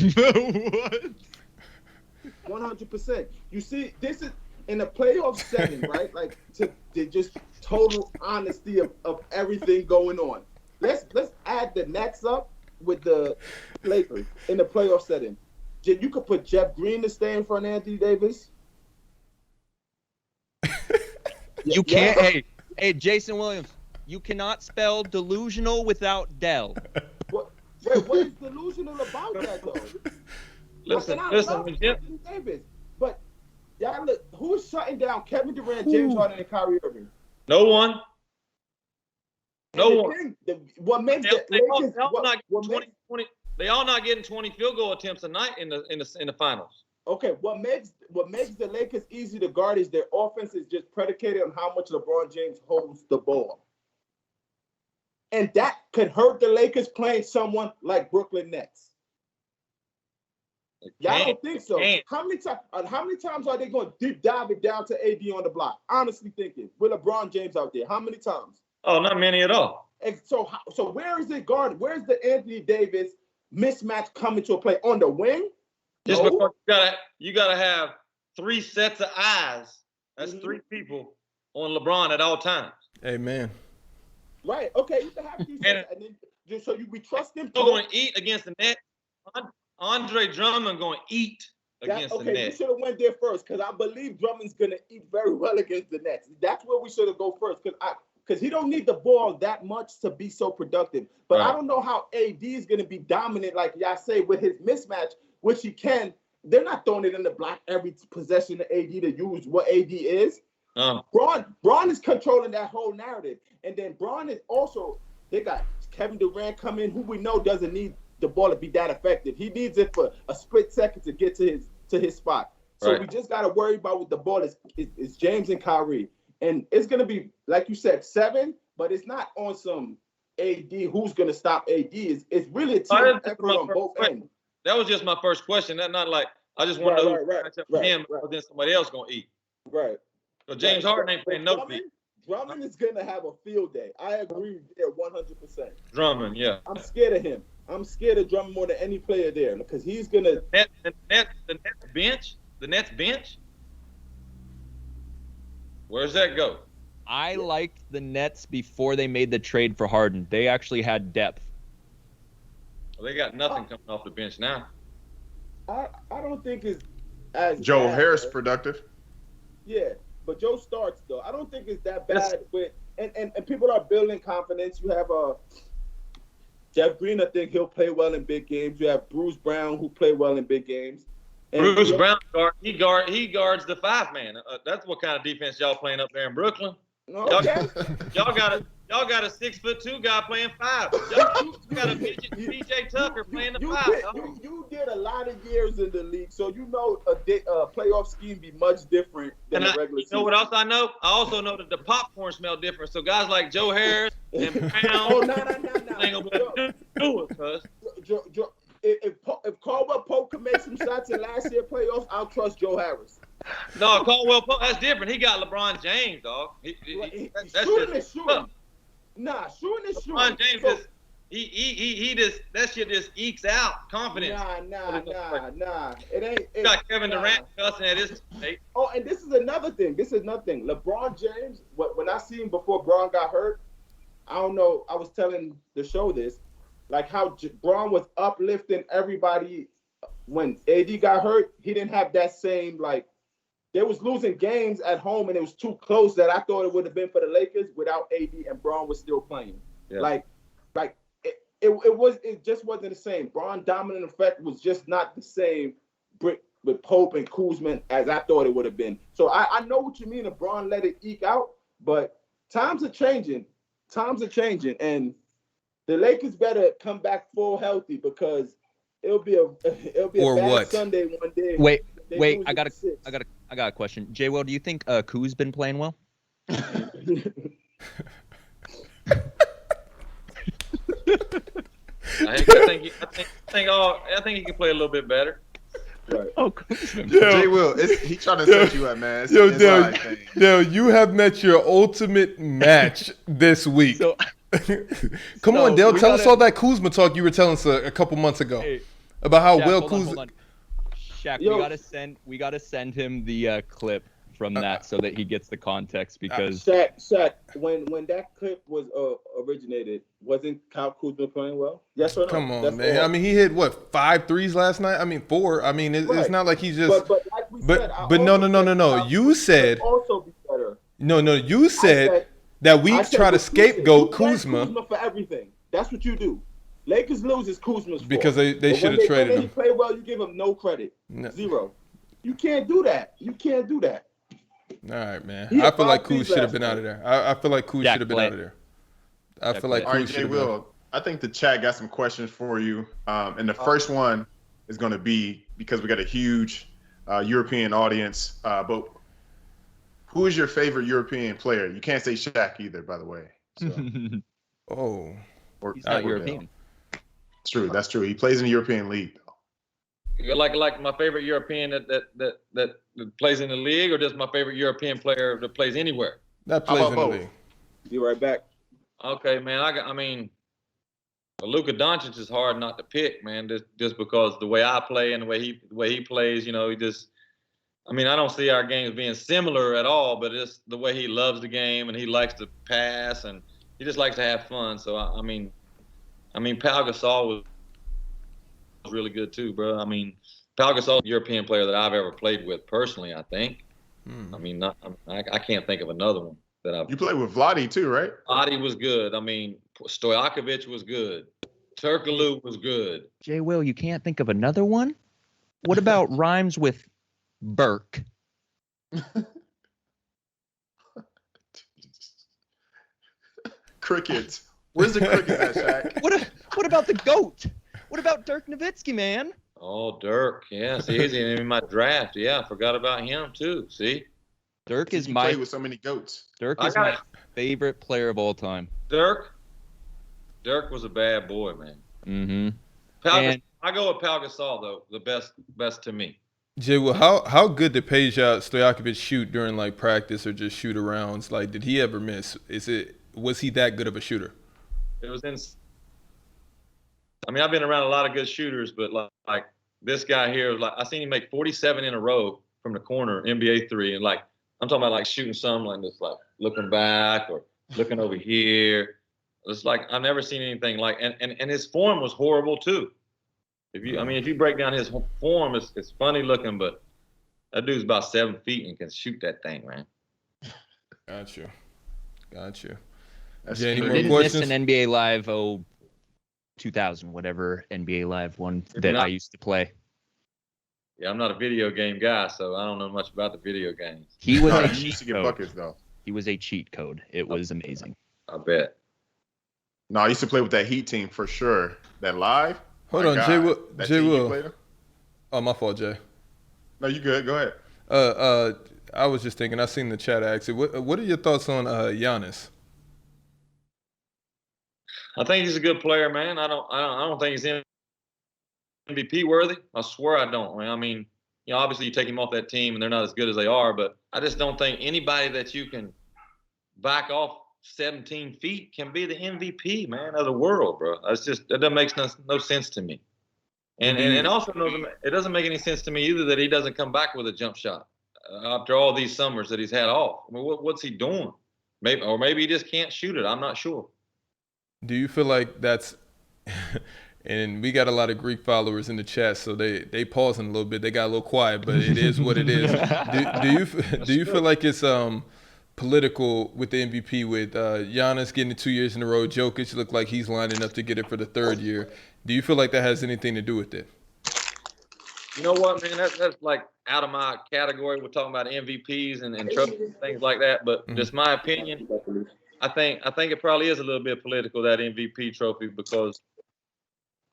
What? 100%. You see, this is in the playoff setting, right? Like to just total honesty of everything going on. Let's add the Nets up with the Lakers in the playoff setting. You could put Jeff Green to stay in front of Anthony Davis. You can't. Hey, Jason Williams. You cannot spell delusional without Dell. What is delusional about that, though? Listen, Anthony Davis, but y'all look, who's shutting down Kevin Durant, James Harden, and Kyrie Irving? No one. What makes they all not getting 20 field goal attempts a night in the finals. Okay, what makes the Lakers easy to guard is their offense is just predicated on how much LeBron James holds the ball. And that could hurt the Lakers playing someone like Brooklyn Nets. Y'all don't think so? How many times are they going to deep dive it down to AD on the block? Honestly thinking, with LeBron James out there, how many times? Oh, not many at all. And so where is it guarded? Where's the Anthony Davis mismatch coming to a play on the wing? Just because you gotta have 3 sets of eyes. That's 3 people on LeBron at all times. Amen. Right. Okay. You can have these, and then just so we trust him. Going to eat against the net. Andre Drummond going to eat against the net. Okay, you should have went there first because I believe Drummond's going to eat very well against the Nets. That's where we should have go first because he don't need the ball that much to be so productive. But I don't know how AD is going to be dominant, like y'all say, with his mismatch, which he can. They're not throwing it in the block every possession to AD to use what AD is. Braun is controlling that whole narrative. And then Braun is also, they got Kevin Durant come in, who we know doesn't need the ball to be that effective. He needs it for a split second to get to his spot. So we just got to worry about with the ball is James and Kyrie. And it's going to be, like you said, 7, but it's not on some AD who's going to stop AD. It's really a team effort on both ends. That was just my first question. That's not like I just want to know him, but then somebody else going to eat. Right. So James Harden ain't playing no defense. Drummond is gonna have a field day. I agree there 100%. Drummond, yeah. I'm scared of him. I'm scared of Drummond more than any player there because he's gonna. The Nets bench. Where's that go? I liked the Nets before they made the trade for Harden. They actually had depth. Well, they got nothing coming off the bench now. I don't think it's as Joe bad. Harris productive. Yeah, but Joe starts though. I don't think it's that bad with and people are building confidence. You have Jeff Green. I think he'll play well in big games. You have Bruce Brown who play well in big games. And Bruce Brown he guards the 5-man. That's what kind of defense y'all playing up there in Brooklyn. Okay. Y'all got a 6'2" guy playing 5. Y'all got a PJ Tucker playing the 5. You did a lot of years in the league, so you know a playoff scheme be much different than a regular season. You know what else I know? I also know that the popcorn smell different. So guys like Joe Harris and Brown. Oh, no. If Caldwell Pope can make some shots in last year's playoffs, I'll trust Joe Harris. No, Caldwell Pope, that's different. He got LeBron James, dog. Shooting is shooting. Nah, shooting is shooting. LeBron James that shit just ekes out confidence. Nah. It ain't. You got Kevin Durant cussing at his state. Oh, and this is another thing. LeBron James, when I seen him before Braun got hurt, I don't know. I was telling the show this, like how Braun was uplifting everybody when AD got hurt. He didn't have that same like. They was losing games at home, and it was too close that I thought it would have been for the Lakers without AD and Braun was still playing. Yeah. It just wasn't the same. Braun dominant effect was just not the same with Pope and Kuzma as I thought it would have been. So I know what you mean. If Braun let it eke out, but times are changing. And the Lakers better come back full healthy because it'll be a bad Sunday one day. Wait, I got a question. J-Will, do you think Kuz been playing well? I think he can play a little bit better. Right. Oh, Jay Will, he trying to set you up, man. Yo, you have met your ultimate match this week. Come on, Dale. Tell us all that Kuzma talk you were telling us a couple months ago about how Shaq, well hold Kuzma. on. Shaq, we gotta send him the clip from that so that he gets the context because Shaq, when that clip was originated, wasn't Kyle Kuzma playing well? Yes or no? Come on, man. I mean, he hit 5 threes last night. I mean, 4. I mean, it's not like he's just. But like we said, no. You said also be better. No. You said that we try to scapegoat Kuzma for everything. That's what you do. Lakers lose is Kuzma's fault. Because they should have traded him. When he play well, you give him no credit. No. 0. You can't do that. All right, man. I feel like Kuz should have been out of there. I feel like Kuz should have been out of there. I feel like Kuz should have been. Will, I think the chat got some questions for you. And the first one is going to be, because we got a huge European audience, but who is your favorite European player? You can't say Shaq either, by the way. So. He's not European. True, that's true. He plays in the European League. Like my favorite European that plays in the league, or just my favorite European player that plays anywhere? That plays in the league. Be right back. Okay, man. I mean, Luka Doncic is hard not to pick, man. Just because the way I play and the way he plays, you know, he just. I mean, I don't see our games being similar at all, but it's the way he loves the game and he likes to pass and he just likes to have fun. So I mean, Pau Gasol was really good too, bro. I mean, Pau Gasol, European player that I've ever played with personally, I think. I mean, I can't think of another one that I've. You played with Vlade too, right? Vlade was good. I mean, Stojakovic was good. Turkoglu was good. J. Will, you can't think of another one? What about rhymes with Burke? Crickets. Where's the crickets at, Shaq? What about the GOAT? What about Dirk Nowitzki, man? Oh, Dirk. Yeah, see, he's in my draft. Yeah, I forgot about him too. See? Dirk is played with so many GOATs. Dirk is my favorite player of all time. Dirk was a bad boy, man. Mm-hmm. I go with Pau Gasol though, the best to me. Jay, well, how good did Peja Stojakovic shoot during like practice or just shoot arounds? Like, did he ever miss? Was he that good of a shooter? It was in. I mean, I've been around a lot of good shooters, but like this guy here, like I seen him make 47 in a row from the corner, NBA three, and like I'm talking about like shooting something like this, like looking back or looking over here. It's like I've never seen anything like, and his form was horrible too. If you break down his form, it's funny looking, but that dude's about 7 feet and can shoot that thing, man. Got you. That's Jay, any true. more Didn't questions? miss an NBA Live 2000, whatever NBA Live one that I used to play. Yeah, I'm not a video game guy, so I don't know much about the video games. He was a He cheat used to get code. buckets though. He was a cheat code. It was amazing. I bet. No, I used to play with that Heat team for sure. That live. Hold My on, God. Jay Will. That Jay team you Will. played in? Oh, my fault, Jay. No, you good. Go ahead. I was just thinking. I seen the chat ask it. What are your thoughts on Giannis? I think he's a good player, man. I don't think he's MVP worthy. I swear I don't, man. I mean, obviously you take him off that team and they're not as good as they are, but I just don't think anybody that you can back off 17 feet can be the MVP, man, of the world, bro. That doesn't make no sense to me. And also it doesn't make any sense to me either that he doesn't come back with a jump shot after all these summers that he's had off. I mean, what's he doing? Maybe he just can't shoot it. I'm not sure. Do you feel like that's and we got a lot of Greek followers in the chat, so they pausing a little bit. They got a little quiet, but it is what it is. Do you feel like it's political with the MVP with Giannis getting it 2 years in a row? Jokic looked like he's lining up to get it for the third year. Do you feel like that has anything to do with it? You know what, man? That's like out of my category. We're talking about MVPs and trophies and things like that. But just my opinion, I think it probably is a little bit political, that MVP trophy, because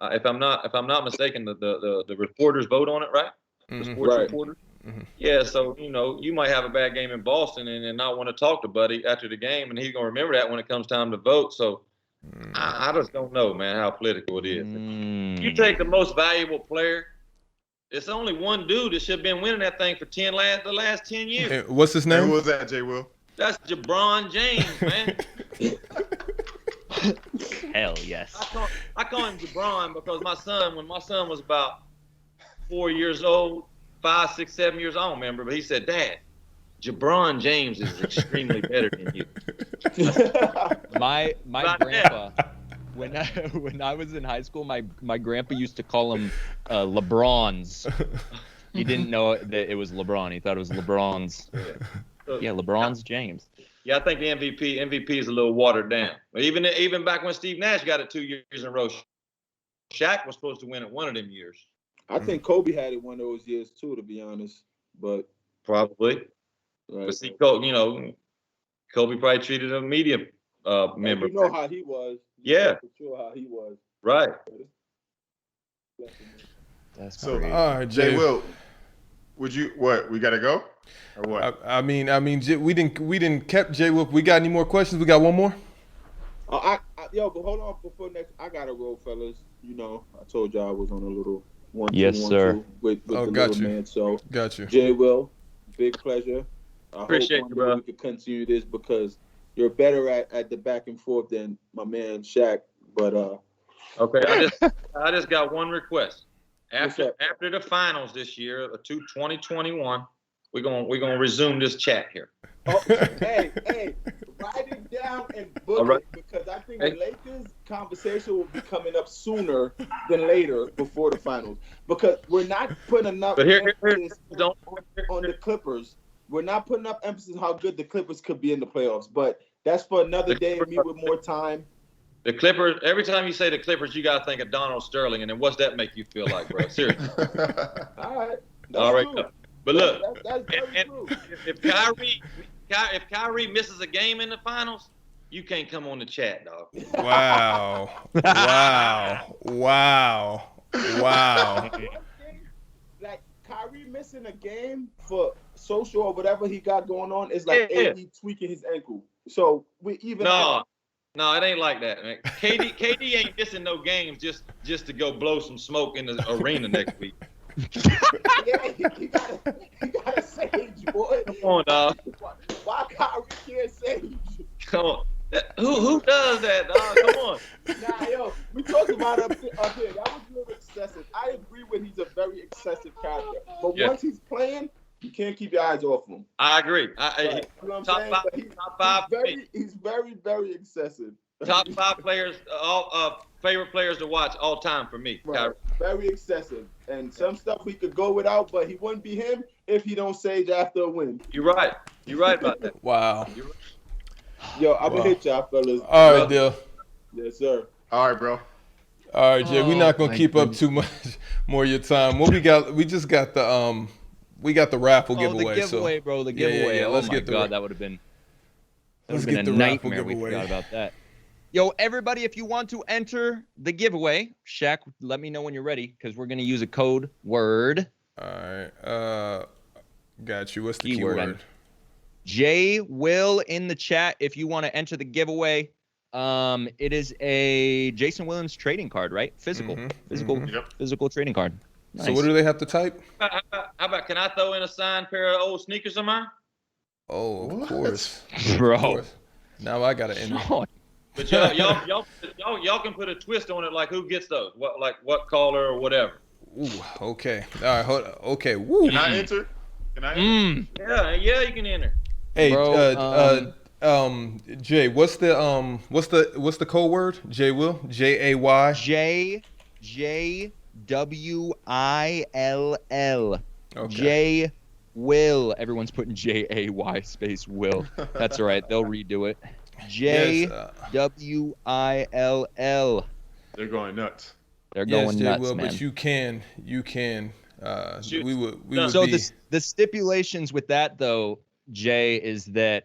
if I'm not mistaken, the reporters vote on it, right? The sports reporters. Yeah, so you might have a bad game in Boston and not want to talk to Buddy after the game, and he's gonna remember that when it comes time to vote. So I just don't know, man, how political it is. You take the most valuable player. It's only one dude that should have been winning that thing for the last 10 years. Hey, what's his name? Who was that, Jay Will? That's LeBron James, man. Hell yes. I call him LeBron because when my son was about 4 years old, 5, 6, 7 years, I don't remember, but he said, "Dad, LeBron James is extremely better than you." My grandpa, when I was in high school, my grandpa used to call him LeBrons. He didn't know that it was LeBron. He thought it was LeBron's. Yeah, LeBron's James. Yeah, I think the MVP is a little watered down. Even back when Steve Nash got it 2 years in a row, Shaq was supposed to win it one of them years. I think Kobe had it one of those years too, to be honest. But probably. Right. But see, Kobe probably treated a media member. You know how he was. Yeah. For sure how he was. Right. That's So, great. All right, Jay Will, we gotta go? Or what? I mean, we didn't kept Jay Will. We got any more questions? We got one more. But hold on before next. I gotta roll, fellas. I told y'all I was on a little one. Yes, sir. With the got little you. man. So Got you. Jay Will, big pleasure. I Appreciate hope you, one day bro. we could continue this because you're better at the back and forth than my man Shaq. But Okay, I just got one request. What's up? After the finals this year, 2021, we're gonna resume this chat here. hey, write it down and book All right. it because I think the Lakers conversation will be coming up sooner than later before the finals because we're not putting enough But emphasis on the Clippers. We're not putting up emphasis on how good the Clippers could be in the playoffs, but that's for another day and me with more time. The Clippers. Every time you say the Clippers, you gotta think of Donald Sterling, and then what's that make you feel like, bro? Seriously. All right. All right. True. But look, That's very true. if Kyrie misses a game in the finals, you can't come on the chat, dog. Wow. Like Kyrie missing a game for social or whatever he got going on is like AD tweaking his ankle. So we even No, it ain't like that, man. KD ain't missing no games just to go blow some smoke in the arena next week. Yeah, he got a sage, boy. Come on, dog. Why Kyrie can't sage? Come on. Who does that, dog? Come on. Nah, yo, we talked about it up here. That was a little excessive. I agree with he's a very excessive character. But Yeah. once he's playing, you can't keep your eyes off him. I agree. Right. You know what I'm Top saying? five- But top five- he's very, very excessive. Top 5 players, all favorite players to watch all time for me. Right. Very excessive. And some stuff we could go without, but he wouldn't be him if he don't sage after a win. You're right. You're right about that. Wow. Yo, I'm Wow. gonna hit y'all, fellas. All right, Dill. Yes, sir. All right, bro. All right, Jay. We're not gonna my keep up too much more of your time. What we got? We just got the raffle giveaway. The giveaway, so. bro. The Yeah, yeah, giveaway. yeah. Oh Let's my get the God, that would have been. Let's been get a the raffle nightmare. We giveaway. forgot about that. Yo, everybody, if you want to enter the giveaway, Shaq, let me know when you're ready because we're gonna use a code word. All right. Got you. What's the Keyword, keyword? J Will in the chat if you want to enter the giveaway. It is a Jason Williams trading card, right? Physical, Mhm. physical trading card. Nice. So what do they have to type? How about, can I throw in a signed pair of old sneakers of mine? Oh, of What? course. Bro. Of course. Now I gotta enter. Oh, But y'all can put a twist on it, like who gets those, what color or whatever. Ooh, okay. All right. Hold on. Okay. Woo. Can I enter? Can I enter? Yeah, you can enter. Hey, Bro, Jay, what's the code word? Jay Will? JAY? JWILL. Okay. J Will. Everyone's putting JAY space Will. That's all right. They'll redo it. Yes, JWILL. They're going nuts. They're yes, going Jay nuts, Will, man. but you can. Shoot. We would So be. the stipulations with that though, Jay, is that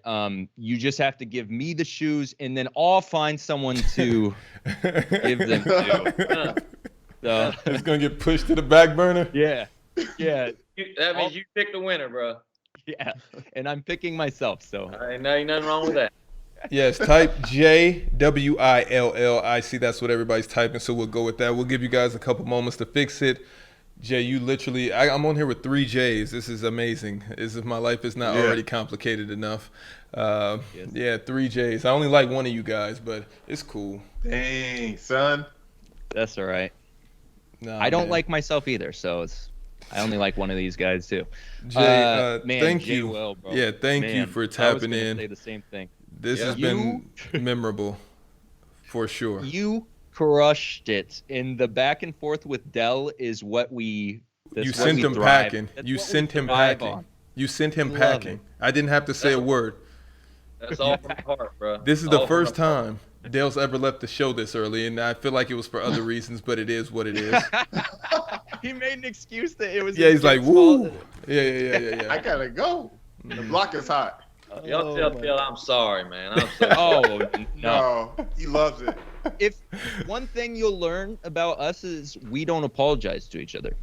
you just have to give me the shoes, and then I'll find someone to give them to. So It's gonna get pushed to the back burner. yeah, That means you pick the winner, bro. yeah, and I'm picking myself. So Ain't nothing wrong with that. Yes, type JWILL. I see that's what everybody's typing, so we'll go with that. We'll give you guys a couple moments to fix it. Jay, you literally, I'm on here with 3 J's. This is amazing. As if my life is not already complicated enough. Yes. Yeah, 3 J's. I only like one of you guys, but it's cool. Dang, son. that's all right. Nah, I don't man. like myself either, so I only like one of these guys too. Jay, Man, thank Jay you. Will, bro. Yeah, thank you Man, for I was tapping gonna in. Say the same thing. This has been memorable, for sure. You crushed it. And the back and forth with Dell is what we. You sent him packing. You sent him packing. You sent him Love packing. it. I didn't have to say a word. That's all from the heart, bro. This is All the from first heart. time Dale's ever left the show this early, and I feel like it was for other reasons, but it is what it is. He made an excuse that it was. Yeah, his he's like, kid's fault. woo. Yeah. I gotta go. The block is hot. Y'all Oh, tell my- Phil I'm sorry, man. I'm sorry. Oh no! No, he loves it. If one thing you'll learn about us is we don't apologize to each other.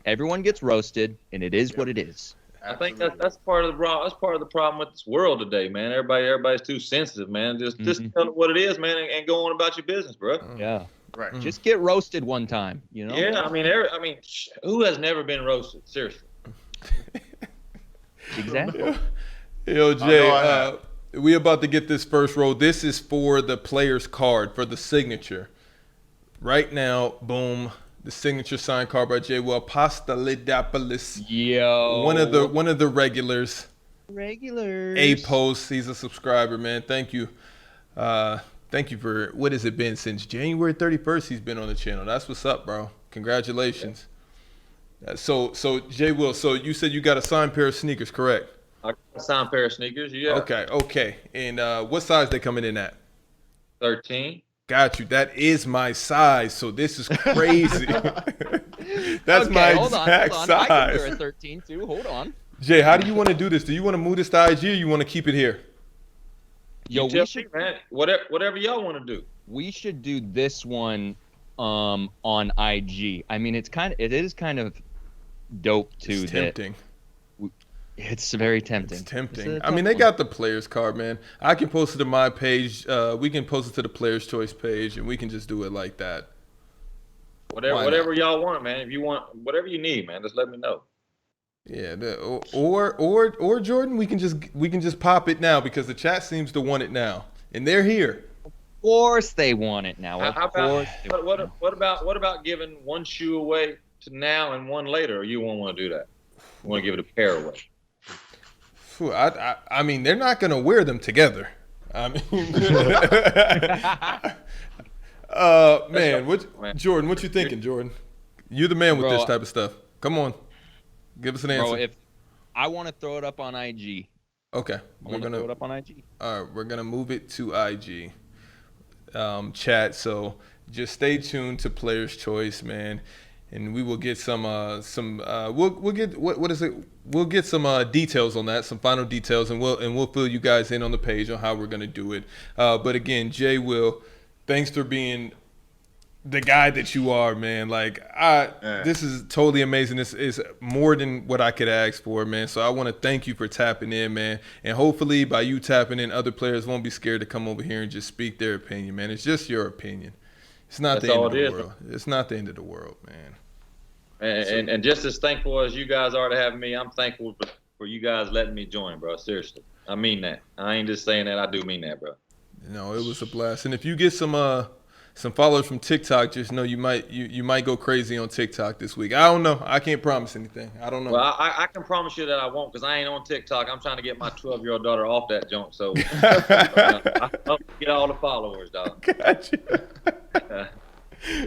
Everyone gets roasted, and it is what it is. I think that's part of the problem. That's part of the problem with this world today, man. Everybody's too sensitive, man. Just tell it what it is, man, and go on about your business, bro. Yeah. Right. Just get roasted one time, you know? Yeah, I mean, who has never been roasted? Seriously. Exactly. Yo, I Jay, have. we about to get this first roll. This is for the player's card, for the signature. Right now, boom, the signature signed card by Jay Will Apostolidapolis. Yo. One of the regulars. regulars. A Post, he's a subscriber, man. Thank you. Thank you for, what has it been since January 31st he's been on the channel. That's what's up, bro. Congratulations. So Jay Will, so you said you got a signed pair of sneakers, correct? I got a signed pair of sneakers, yeah. Okay. And what size they coming in at? 13. Got you. That is my size, so this is crazy. That's Okay, my hold on. exact I can wear size. a 13 too. Hold on. Jay, how do you want to do this? Do you want to move this to IG or you want to keep it here? Yo, You tell we should me, man. Whatever y'all want to do. do this one on IG. I mean, it is kind of dope too. It's tempting. It's very tempting. It's tempting. It's a I mean, tough they one. got the players card, man. I can post it to my page. We can post it to the players choice page, and we can just do it like that. Whatever y'all want, man. If you want whatever you need, man, just let me know. Yeah, or Jordan, we can just pop it now because the chat seems to want it now, and they're here. Of course they want it now. What about giving one shoe away to now and one later? Or you won't want to do that? You want to give it a pair away? I mean, they're not gonna wear them together. I mean, man, Jordan, what you thinking, Jordan? You're the man with this type of stuff. Come on, give us an answer. Bro, if I want to throw it up on IG. Okay, we're gonna throw it up on IG. All right, we're gonna move it to IG chat. So just stay tuned to Player's Choice, man, and we will get some we'll get what is it? We'll get some details on that, some final details, and we'll fill you guys in on the page on how we're gonna do it. But again, Jay Will, thanks for being the guy that you are, man. Like, this is totally amazing. This is more than what I could ask for, man. So I want to thank you for tapping in, man. And hopefully by you tapping in, other players won't be scared to come over here and just speak their opinion, man. It's just your opinion. It's not the end of the world. It's not the end of the world, man. And just as thankful as you guys are to have me, I'm thankful for you guys letting me join, bro. Seriously. I mean that. I ain't just saying that. I do mean that, bro. No, it was a blast. And if you get some followers from TikTok, just know you might go crazy on TikTok this week. I don't know. I can't promise anything. I don't know. Well, I can promise you that I won't, because I ain't on TikTok. I'm trying to get my 12-year-old daughter off that junk. So I hope you get all the followers, dog. Gotcha.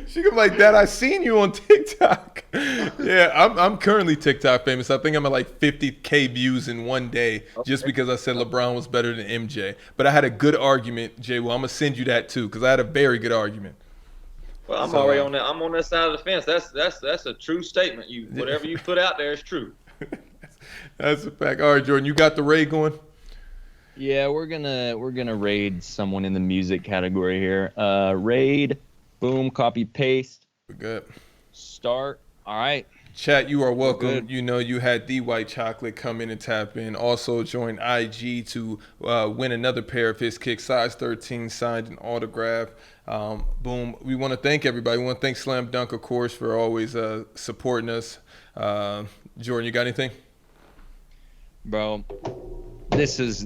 She could be like, Dad, I seen you on TikTok. Yeah, I'm currently TikTok famous. I think I'm at like 50K views in one day just because I said LeBron was better than MJ. But I had a good argument, Jay. Well, I'm gonna send you that too because I had a very good argument. Well, I'm already on that. I'm on that side of the fence. That's a true statement. Whatever you put out there is true. That's a fact. All right, Jordan, you got the raid going? Yeah, we're gonna raid someone in the music category here. Raid. Boom, copy, paste. We're good. Start. All right. Chat, you are welcome. You know, you had The White Chocolate come in and tap in. Also join IG to win another pair of his kicks, size 13, signed and autographed. Boom. We want to thank everybody. We want to thank Slam Dunk, of course, for always supporting us. Jordan, you got anything? Bro, this is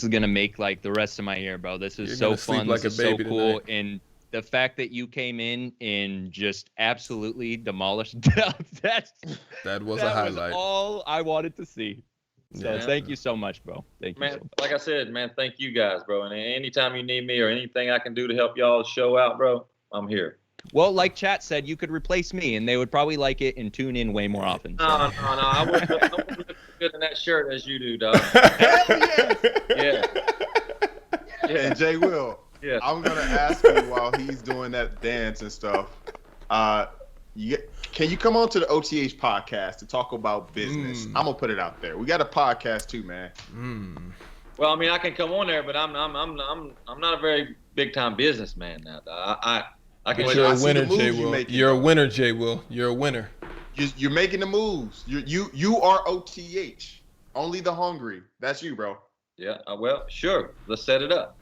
gonna make like the rest of my year, bro. This is so fun. This is so cool. And the fact that you came in and just absolutely demolished that was a highlight. Was all I wanted to see. So thank you so much, bro. Thank you. Man, so much. like I said, man, thank you guys, bro. And anytime you need me or anything I can do to help y'all show out, bro, I'm here. Well, like chat said, you could replace me, and they would probably like it and tune in way more often. So. No. I wouldn't look good in that shirt as you do, dog. Hell yeah. And Jay Will. Yeah. I'm gonna ask you while he's doing that dance and stuff. Can you come on to the OTH podcast to talk about business? I'm gonna put it out there. We got a podcast too, man. Well, I mean, I can come on there, but I'm not a very big time businessman now. I can. You're a winner, Jay Will. You're a winner, Jay Will. You're a winner. You're making the moves. You are OTH. Only the hungry. That's you, bro. Yeah. Well, sure. Let's set it up.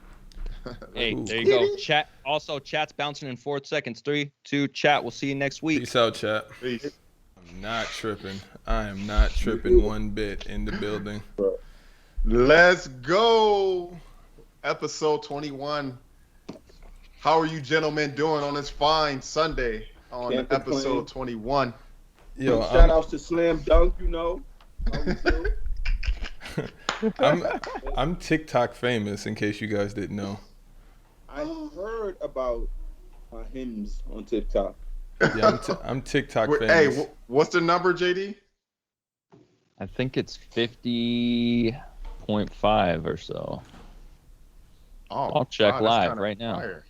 Hey, there you go. Chat. Also, chat's bouncing in 4 seconds. 3, 2, chat. We'll see you next week. Peace out, chat. Peace. I'm not tripping. I am not tripping one bit in the building. Let's go. Episode 21. How are you gentlemen doing on this fine Sunday on episode 21? Yo, shout outs to Slam Dunk, you know. I'm TikTok famous, in case you guys didn't know. I heard about hymns on TikTok. Yeah, I'm TikTok famous. Hey, what's the number, JD? I think it's 50.5 or so. Oh, I'll check live right now. Fire.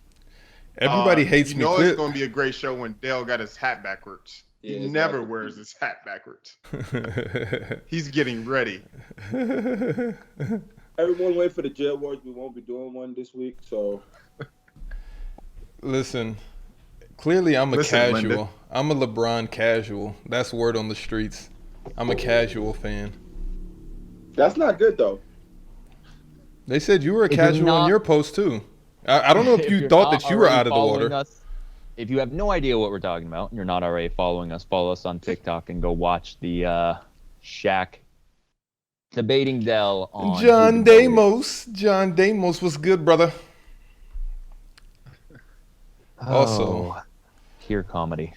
Everybody hates me. You know it's going to be a great show when Dale got his hat backwards. He never wears his hat backwards. He's getting ready. Everyone wait for the jail wars. We won't be doing one this week, so. Listen, clearly I'm a casual. Linda. I'm a LeBron casual. That's word on the streets. I'm a casual fan. That's not good, though. They said you were a casual in your post, too. I don't know if you thought that you were out of the water. if you have no idea what we're talking about and you're not already following us, follow us on TikTok and go watch the Shaq debating Dell on John Damos. John Damos was good, brother. Also, pure comedy.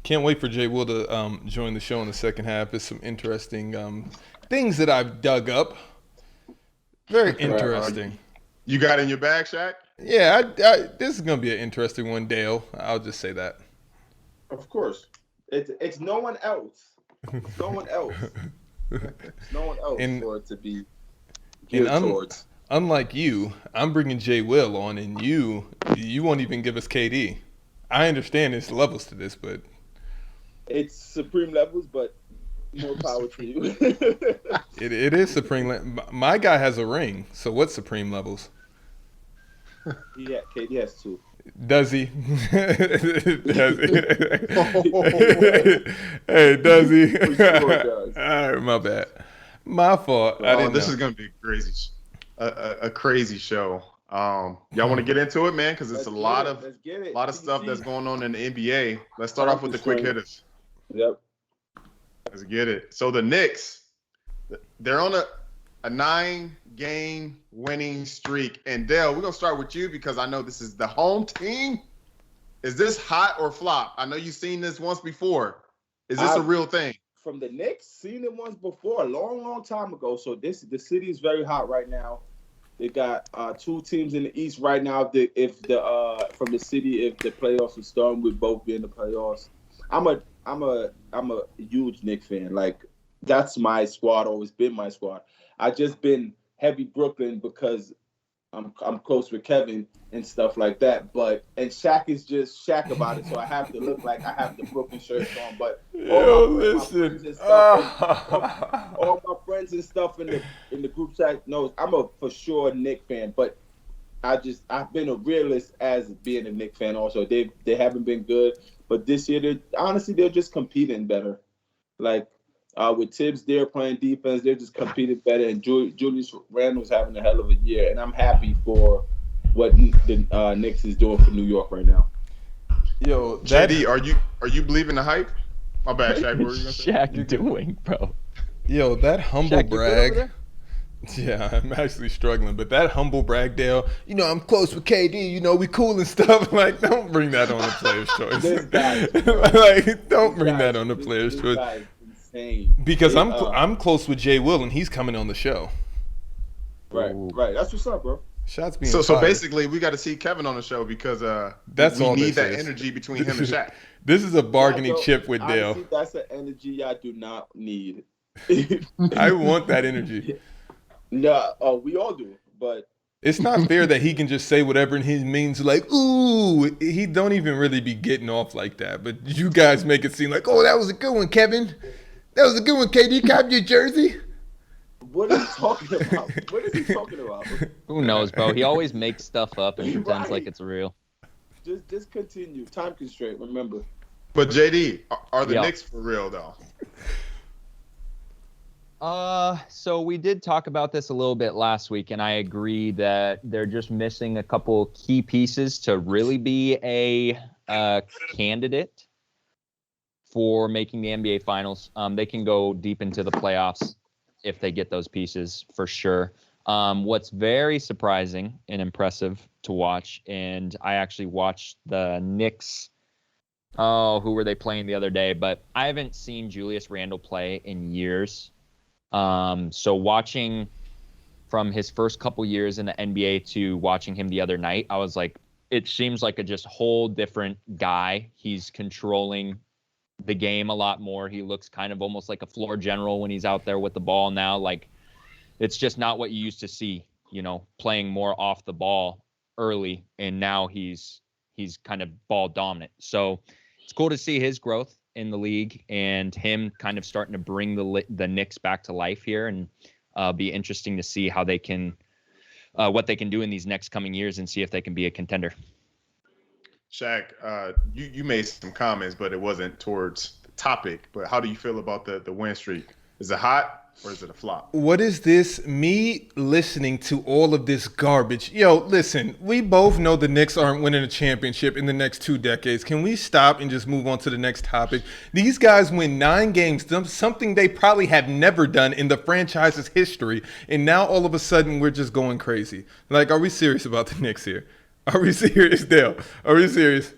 Can't wait for Jay Will to join the show in the second half. There's some interesting things that I've dug up. Very interesting. You got in your bag, Shaq? Yeah, this is gonna be an interesting one, Dale. I'll just say that. Of course, it's no one else. It's no one else. It's no one else for it to be geared towards. Unlike you, I'm bringing Jay Will on, and you won't even give us KD. I understand there's levels to this, but it's supreme levels, but more power to you. it is supreme. My guy has a ring, so what's supreme levels? Yeah, KD has 2. Does he? Does he? Hey, does he? For sure does. All right, my bad. My fault. This is gonna be a crazy show. Y'all want to get into it, man? Because it's a lot of stuff that's going on in the NBA. Let's start off with the quick hitters. Yep. Let's get it. So the Knicks, they're on a 9-game winning streak. And Dale, we're gonna start with you because I know this is the home team. Is this hot or flop? I know you've seen this once before. Is this a real thing? From the Knicks, seen it once before, a long time ago. So the city is very hot right now. They got 2 teams in the East right now. From the city, if the playoffs would start, we'd both be in the playoffs. I'm a huge Knicks fan. Like, that's my squad, always been my squad. I just been heavy Brooklyn because I'm close with Kevin and stuff like that. And Shaq is just Shaq about it, so I have to look like I have the Brooklyn shirt on. But all my friends and stuff in the group chat knows I'm a for sure Knicks fan. But I've been a realist as being a Knicks fan also. They haven't been good, but this year they're just competing better. Like with Tibbs, they're playing defense. They're just competing better, and Julius Randle's having a hell of a year, and I'm happy for what the Knicks is doing for New York right now. Yo, JD, are you believing the hype? My bad, Shaq. What were you gonna say? Shaq doing, bro? Yo, that humble Shaq, brag. Yeah, I'm actually struggling, but that humble brag, Dale. I'm close with KD. We cool and stuff. Like, don't bring that on the player's choice. Like, don't bring that on the player's choice. Insane. Because I'm close with Jay Will, and he's coming on the show. Right. That's what's up, bro. Shots being so fired. basically, we got to see Kevin on the show because we need that energy between him and Shaq. This is a bargaining chip with Dale. Honestly, that's an energy I do not need. I want that energy. No, we all do, but it's not fair that he can just say whatever and he means like, ooh, he don't even really be getting off like that. But you guys make it seem like, oh, that was a good one, Kevin. That was a good one, KD. Cop your jersey. What are you talking about? What is he talking about? Who knows, bro? He always makes stuff up and pretends like it's real. Just continue. Time constraint, remember. But JD, are the Knicks for real though? So we did talk about this a little bit last week, and I agree that they're just missing a couple key pieces to really be a candidate for making the NBA Finals. They can go deep into the playoffs if they get those pieces, for sure. What's very surprising and impressive to watch, and I actually watched the Knicks. Oh, who were they playing the other day? But I haven't seen Julius Randle play in years. So watching from his first couple years in the NBA to watching him the other night, I was like, it seems like a just whole different guy. He's controlling the game a lot more. He looks kind of almost like a floor general when he's out there with the ball now. Like, it's just not what you used to see, playing more off the ball early. And now he's kind of ball dominant. So it's cool to see his growth in the league and him kind of starting to bring the Knicks back to life here, and be interesting to see how they can what they can do in these next coming years and see if they can be a contender. Shaq, you made some comments, but it wasn't towards the topic. But how do you feel about the win streak? Is it hot? or is it a flop? What is this? Me listening to all of this garbage. Yo, listen, we both know the Knicks aren't winning a championship in the next 2 decades. Can we stop and just move on to the next topic? These guys win 9 games, something they probably have never done in the franchise's history. And now all of a sudden we're just going crazy. Like, are we serious about the Knicks here? Are we serious, Dale? Are we serious?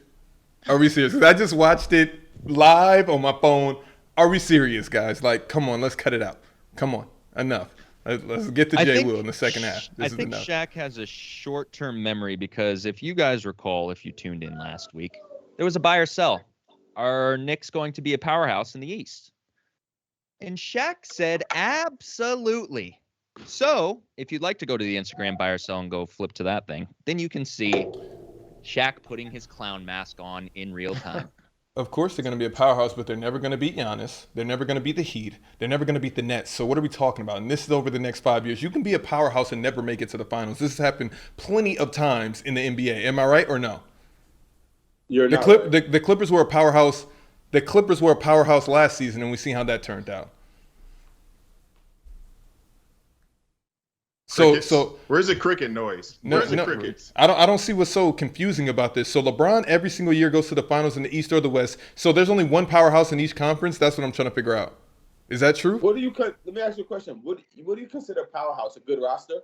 Are we serious? 'Cause I just watched it live on my phone. Are we serious, guys? Like, come on, let's cut it out. Come on, enough. Let's get to Jay Will in the second half. I think Shaq has a short-term memory because if you guys recall, if you tuned in last week, there was a buy or sell. Are Knicks going to be a powerhouse in the East? And Shaq said absolutely. So if you'd like to go to the Instagram buy or sell and go flip to that thing, then you can see Shaq putting his clown mask on in real time. Of course they're going to be a powerhouse, but they're never going to beat Giannis. They're never going to beat the Heat. They're never going to beat the Nets. So what are we talking about? And this is over the next 5 years. You can be a powerhouse and never make it to the finals. This has happened plenty of times in the NBA. Am I right or no? You're not right. The Clippers were a powerhouse. The Clippers were a powerhouse last season, and we see how that turned out. So where's the cricket noise? Where's the crickets? I don't see what's so confusing about this. So LeBron every single year goes to the finals in the East or the West. So there's only one powerhouse in each conference. That's what I'm trying to figure out. Is that true? Let me ask you a question. What do you consider a powerhouse? A good roster?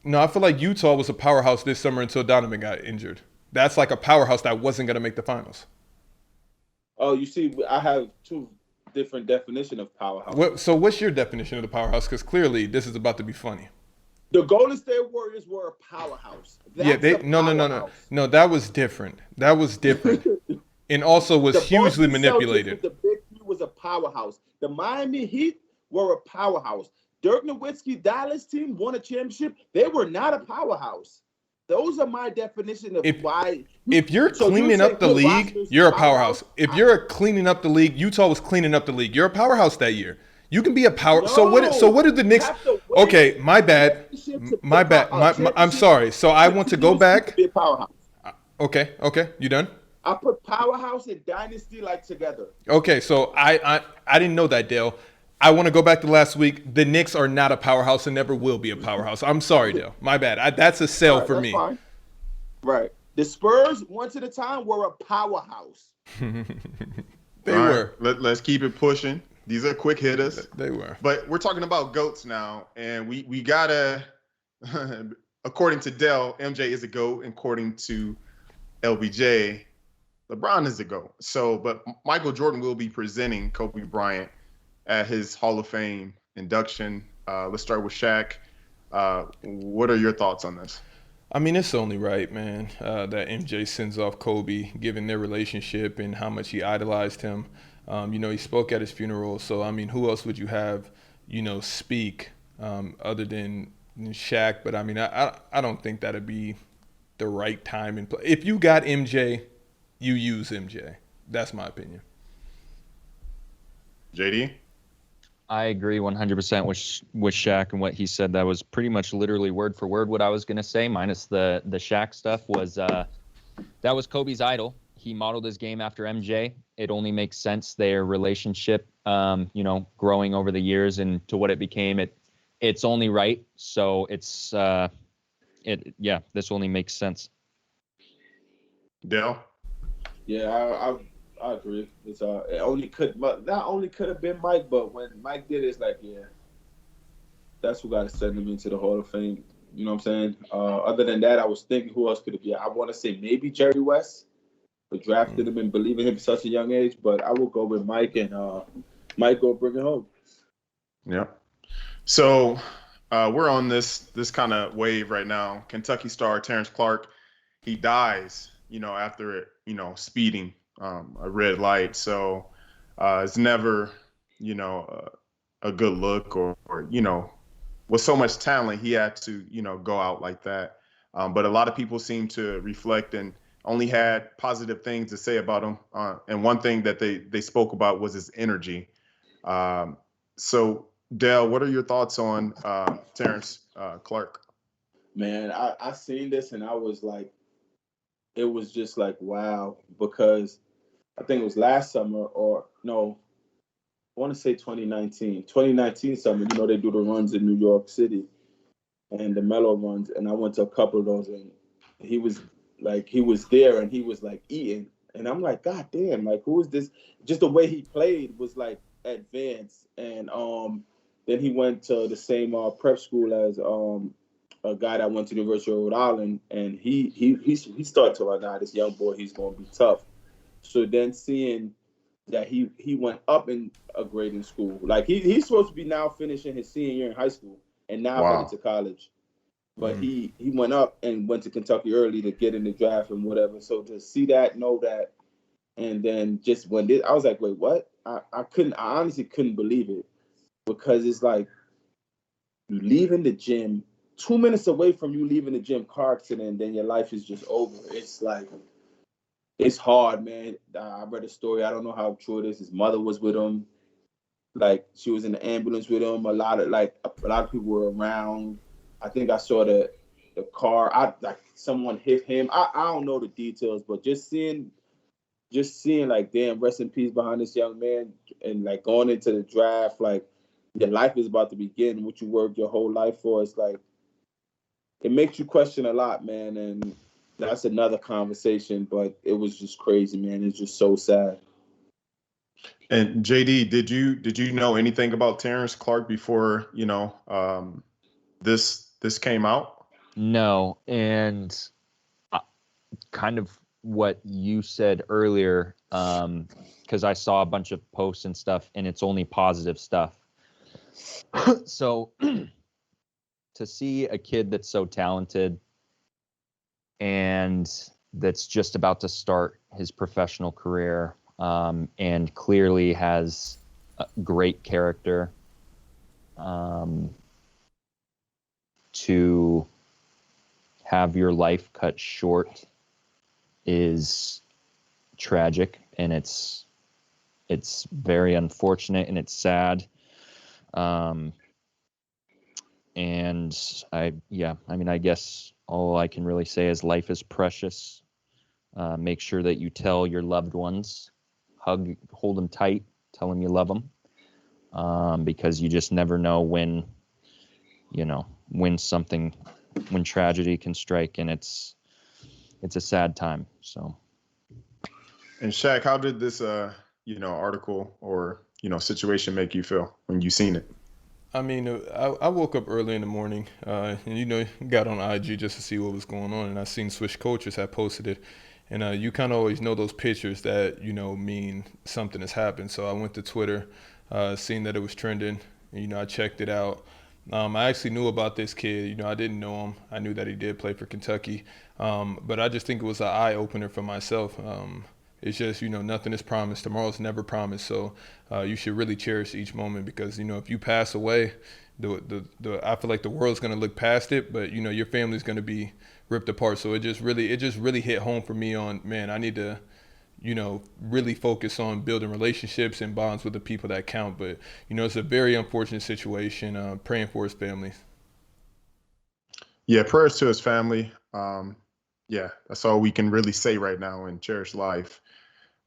No, I feel like Utah was a powerhouse this summer until Donovan got injured. That's like a powerhouse that wasn't going to make the finals. Oh, you see, I have 2 different definitions of powerhouse. So what's your definition of the powerhouse? Because clearly this is about to be funny. The Golden State Warriors were a powerhouse. No, that was different. That was different. And also was hugely manipulated. The Big Three was a powerhouse. The Miami Heat were a powerhouse. Dirk Nowitzki Dallas team won a championship. They were not a powerhouse. Those are my definition of why. If you're cleaning up the league, you're a powerhouse. If you're cleaning up the league, Utah was cleaning up the league. You're a powerhouse that year. You can be a power. So what did the Knicks? Okay, my bad. I'm sorry. So I want to go back. Be a powerhouse. Okay. You done? I put powerhouse and dynasty like together. Okay, so I didn't know that, Dale. I want to go back to last week. The Knicks are not a powerhouse and never will be a powerhouse. I'm sorry, Dale. My bad. That's a sell for me. Fine. Right. The Spurs, once at a time, were a powerhouse. They were. Let's keep it pushing. These are quick hitters. They were. But we're talking about GOATs now, and we gotta, according to Dell, MJ is a GOAT, and according to LBJ, LeBron is a GOAT. So, but Michael Jordan will be presenting Kobe Bryant at his Hall of Fame induction. Let's start with Shaq. What are your thoughts on this? I mean, it's only right, man, that MJ sends off Kobe, given their relationship and how much he idolized him. He spoke at his funeral. So, I mean, who else would you have, speak other than Shaq? But, I mean, I don't think that'd be the right time and place. If you got MJ, you use MJ. That's my opinion. JD? I agree 100% with Shaq and what he said. That was pretty much literally word for word what I was going to say, minus the Shaq stuff. That was Kobe's idol. He modeled his game after MJ. It only makes sense, their relationship, growing over the years and to what it became. It's only right. So this only makes sense. Dale? Yeah, I agree. It's not only could have been Mike, but when Mike did it, it's like, yeah, that's who got to send him into the Hall of Fame. You know what I'm saying? Other than that, I was thinking who else could it be? I want to say maybe Jerry West, but drafted him and believe in him at such a young age. But I will go with Mike, and Mike go bring it home. Yeah. So we're on this kind of wave right now. Kentucky star Terence Clark, he dies, after speeding a red light. So it's never, a good look or with so much talent, he had to, go out like that. But a lot of people seem to reflect and only had positive things to say about him. And one thing that they spoke about was his energy. So, Dale, what are your thoughts on Terence Clark? Man, I seen this and I was like, it was just like, wow, because I think it was last summer or no, want to say 2019 summer. You know, they do the runs in New York City and the Mellow runs, and I went to a couple of those, and he was there, and he was like eating, and I'm like, God damn, like who is this? Just the way he played was like advanced, and then he went to the same prep school as a guy that went to the University of Rhode Island, and he started to like, nah, this young boy, he's gonna be tough. So then seeing that he went up in a grade in school, like he's supposed to be now finishing his senior year in high school and now headed Wow. to college. But he went up and went to Kentucky early to get in the draft and whatever. So to see that, know that, and then just when this, I was like, wait, what? I honestly couldn't believe it, because it's like you leaving the gym, 2 minutes away from you leaving the gym, car accident, then your life is just over. It's like, it's hard, man. I read a story. I don't know how true it is. His mother was with him. Like she was in the ambulance with him. A lot of people were around. I think I saw the car. Someone hit him. I don't know the details, but just seeing like, damn, rest in peace behind this young man, and like going into the draft, like your life is about to begin, what you worked your whole life for. It's like it makes you question a lot, man, and that's another conversation. But it was just crazy, man. It's just so sad. And JD, did you know anything about Terrence Clark before this came out? No, and kind of what you said earlier, because I saw a bunch of posts and stuff, and it's only positive stuff. So to see a kid that's so talented and that's just about to start his professional career, and clearly has a great character, to have your life cut short is tragic, and it's very unfortunate, and it's sad. And I mean, I guess all I can really say is life is precious. Make sure that you tell your loved ones, hold them tight, tell them you love them, because you just never know when tragedy can strike, and it's a sad time. So. And Shaq, how did this article or situation make you feel when you seen it? I mean, I woke up early in the morning, and got on IG just to see what was going on, and I seen Swish Coaches had posted it, and you kind of always know those pictures that mean something has happened. So I went to Twitter, seen that it was trending, and, I checked it out. I actually knew about this kid. I didn't know him. I knew that he did play for Kentucky, but I just think it was an eye opener for myself. It's just, nothing is promised. Tomorrow's never promised. So you should really cherish each moment, because, if you pass away, I feel like the world's going to look past it, but, your family's going to be ripped apart. So it just really hit home for me on, man, I need to, really focus on building relationships and bonds with the people that count. But, it's a very unfortunate situation. Praying for his family. Yeah, prayers to his family. Yeah, that's all we can really say right now and cherish life.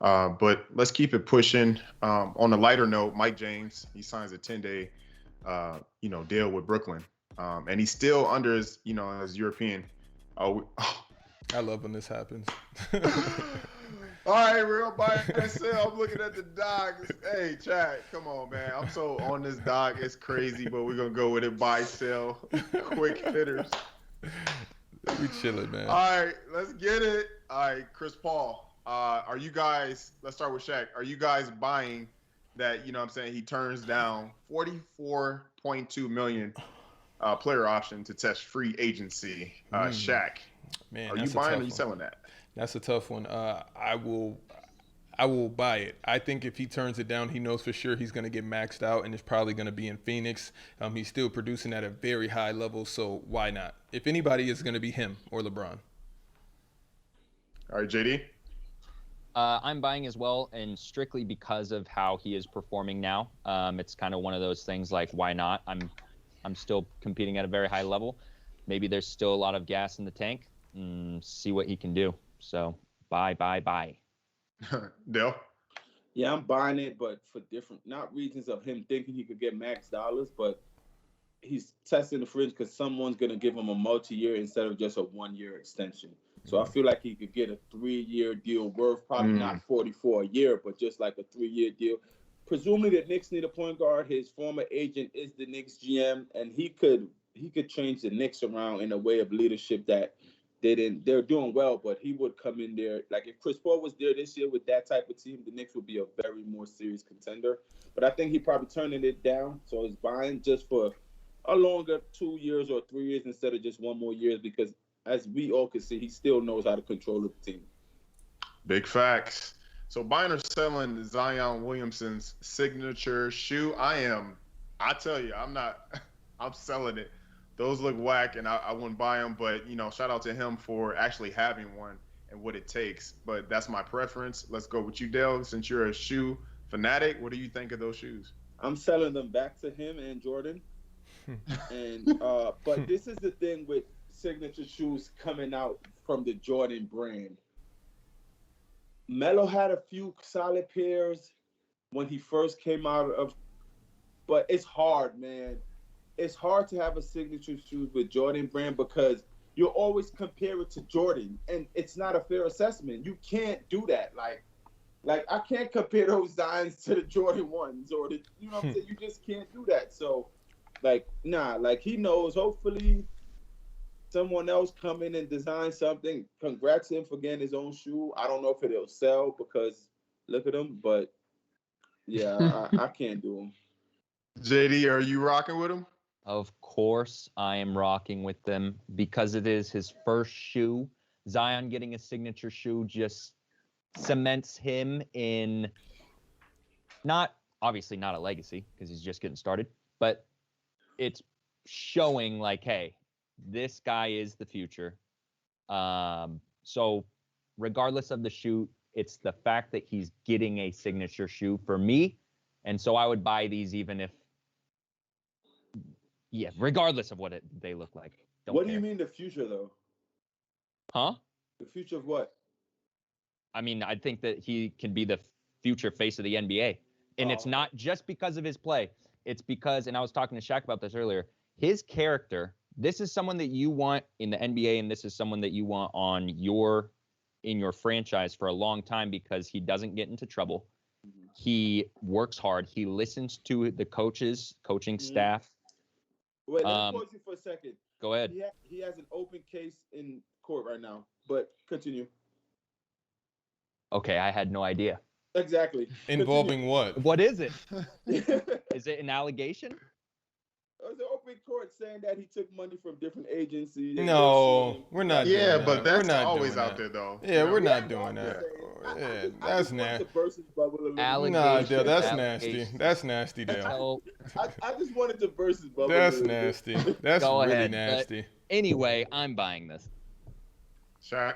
But let's keep it pushing. On a lighter note, Mike James, he signs a 10-day, deal with Brooklyn, and he's still under his, his European. I love when this happens. All right, real buy and sell. I'm looking at the doc. Hey, Chad, come on, man. I'm so on this doc. It's crazy, but we're gonna go with it. Buy, sell, quick hitters. We chilling, man. All right, let's get it. All right, Chris Paul. Are you guys? Let's start with Shaq. Are you guys buying that? He turns down $44.2 million player option to test free agency. Shaq, man, are you buying or are you selling that? That's a tough one. I will buy it. I think if he turns it down, he knows for sure he's going to get maxed out, and it's probably going to be in Phoenix. He's still producing at a very high level, so why not? If anybody, is going to be him or LeBron. All right, JD? I'm buying as well, and strictly because of how he is performing now. It's kind of one of those things like, why not? I'm still competing at a very high level. Maybe there's still a lot of gas in the tank. See what he can do. So buy. Dale? Yeah, I'm buying it, but for different, not reasons of him thinking he could get max dollars, but he's testing the fringe because someone's gonna give him a multi-year instead of just a 1 year extension. So I feel like he could get a 3 year deal worth probably not 44 a year, but just like a 3 year deal. Presumably the Knicks need a point guard. His former agent is the Knicks GM, and he could change the Knicks around in a way of leadership that they're doing well, but he would come in there. Like if Chris Paul was there this year with that type of team, the Knicks would be a very more serious contender. But I think he probably turning it down. So he's buying just for a longer 2 years or 3 years instead of just 1 more year, because as we all can see, he still knows how to control the team. Big facts. So buying or selling Zion Williamson's signature shoe, I tell you, I'm selling it. Those look whack, and I wouldn't buy them. But, shout out to him for actually having one and what it takes. But that's my preference. Let's go with you, Dale. Since you're a shoe fanatic, what do you think of those shoes? I'm selling them back to him and Jordan. And but this is the thing with signature shoes coming out from the Jordan brand. Melo had a few solid pairs when he first came out of, but it's hard, man. It's hard to have a signature shoes with Jordan brand because you always compare it to Jordan, and it's not a fair assessment. You can't do that. Like I can't compare those Zions to the Jordan ones or the, what I'm saying? You just can't do that. So, he knows. Hopefully, someone else come in and design something. Congrats to him for getting his own shoe. I don't know if it'll sell because look at him, but yeah, I can't do him. JD, are you rocking with him? Of course, I am rocking with them because it is his first shoe. Zion getting a signature shoe just cements him in obviously not a legacy because he's just getting started, but it's showing like, hey, this guy is the future. So regardless of the shoe, it's the fact that he's getting a signature shoe for me. And so I would buy these even if, regardless of what they look like. What do you mean the future, though? Huh? The future of what? I mean, I think that he can be the future face of the NBA. And it's not just because of his play. It's because, and I was talking to Shaq about this earlier, his character, this is someone that you want in the NBA, and this is someone that you want in your franchise for a long time because he doesn't get into trouble. Mm-hmm. He works hard. He listens to the coaching staff. Wait, let me pause you for a second. Go ahead. He has an open case in court right now, but continue. Okay, I had no idea. Exactly. Involving what? What is it? Is it an allegation? It was an open court saying that he took money from different agencies. No, we're not doing that. But that's not always out there, though. Yeah, we're not doing that. Yeah, that's nasty. Nah, Dale, that's nasty. That's nasty, Dale. I just wanted the versus bubble. That's nasty. That's really nasty. Anyway, I'm buying this. Shaq?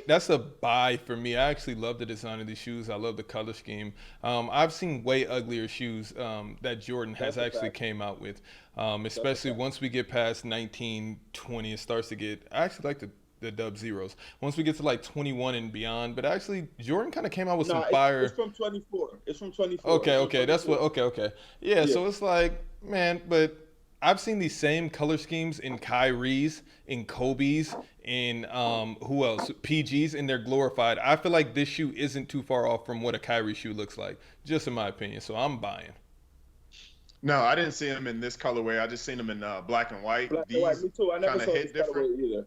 That's a buy for me. I actually love the design of these shoes. I love the color scheme. I've seen way uglier shoes that Jordan has actually came out with, especially once we get past 19, 20, it starts to get, I actually like the dub zeros. Once we get to like 21 and beyond, but actually Jordan kind of came out with some fire. It's from 24. It's from 24. Okay. That's what, okay. Yeah, so it's like, man, but I've seen these same color schemes in Kyrie's, in Kobe's, in who else? PG's, and they're glorified. I feel like this shoe isn't too far off from what a Kyrie shoe looks like, just in my opinion. So I'm buying. No, I didn't see him in this colorway. I just seen him in black and white. Black and white, me too. I never saw hit this different. Either.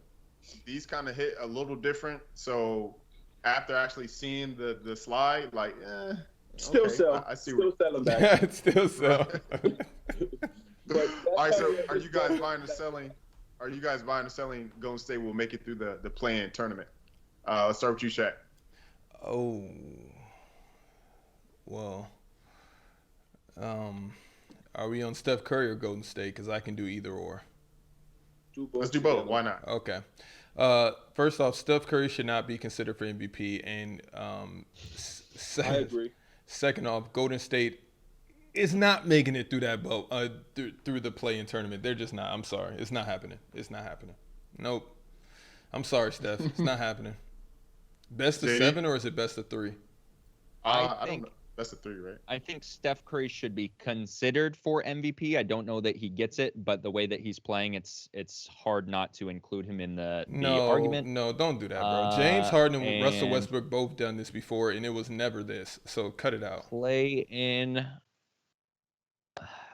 These kind of hit a little different. So after actually seeing the slide, like, still okay. sell. I see. Still sell them back. Still sell. All right, so are you guys buying or selling? Are you guys buying or selling Golden State will make it through the play-in tournament? Let's start with you, Shaq. Oh, well, are we on Steph Curry or Golden State? Because I can do either or. Let's do both. Why not? Okay. First off, Steph Curry should not be considered for MVP. And I agree. Second off, Golden State is not making it through that boat, through the play-in tournament. They're just not. I'm sorry. It's not happening. It's not happening. Nope. I'm sorry, Steph. It's not happening. Best of 7 or is it best of 3? I don't know. That's a 3, right? I think Steph Curry should be considered for MVP. I don't know that he gets it, but the way that he's playing, it's hard not to include him in the argument. No, don't do that, bro. James Harden and Russell and Westbrook both done this before, and it was never this. So cut it out. Play in.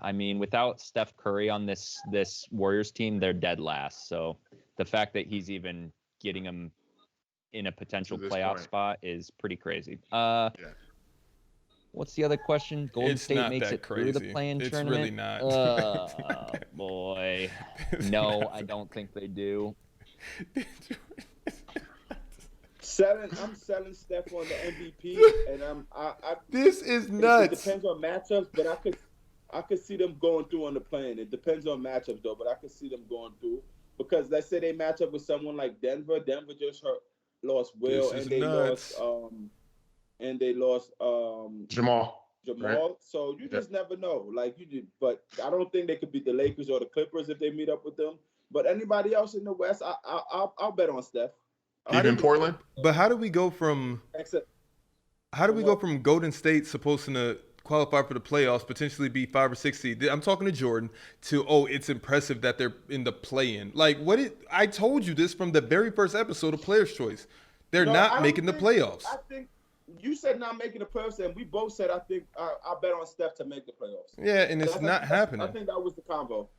I mean, without Steph Curry on this Warriors team, they're dead last. So the fact that he's even getting them in a potential playoff spot is pretty crazy. Yeah. What's the other question? Golden It's State not makes that it through the crazy. play-in It's tournament. really not. Oh boy, no, I don't think they do. I'm selling Steph on the MVP, and This is nuts. It depends on matchups, but I could see them going through on the plane. It depends on matchups though, but I could see them going through because let's say they match up with someone like Denver. Denver just lost Will, and they lost Jamal. Right? So you just never know. But I don't think they could beat the Lakers or the Clippers if they meet up with them. But anybody else in the West, I'll bet on Steph. Even Portland. But how do we go from Golden State supposed to qualify for the playoffs, potentially be 5 or 6 seed? I'm talking to Jordan. It's impressive that they're in the play-in. I told you this from the very first episode of Players' Choice. They're not making the playoffs. I think you said not making the playoffs, and we both said I think I bet on Steph to make the playoffs. Yeah, and it's not happening. I think that was the combo.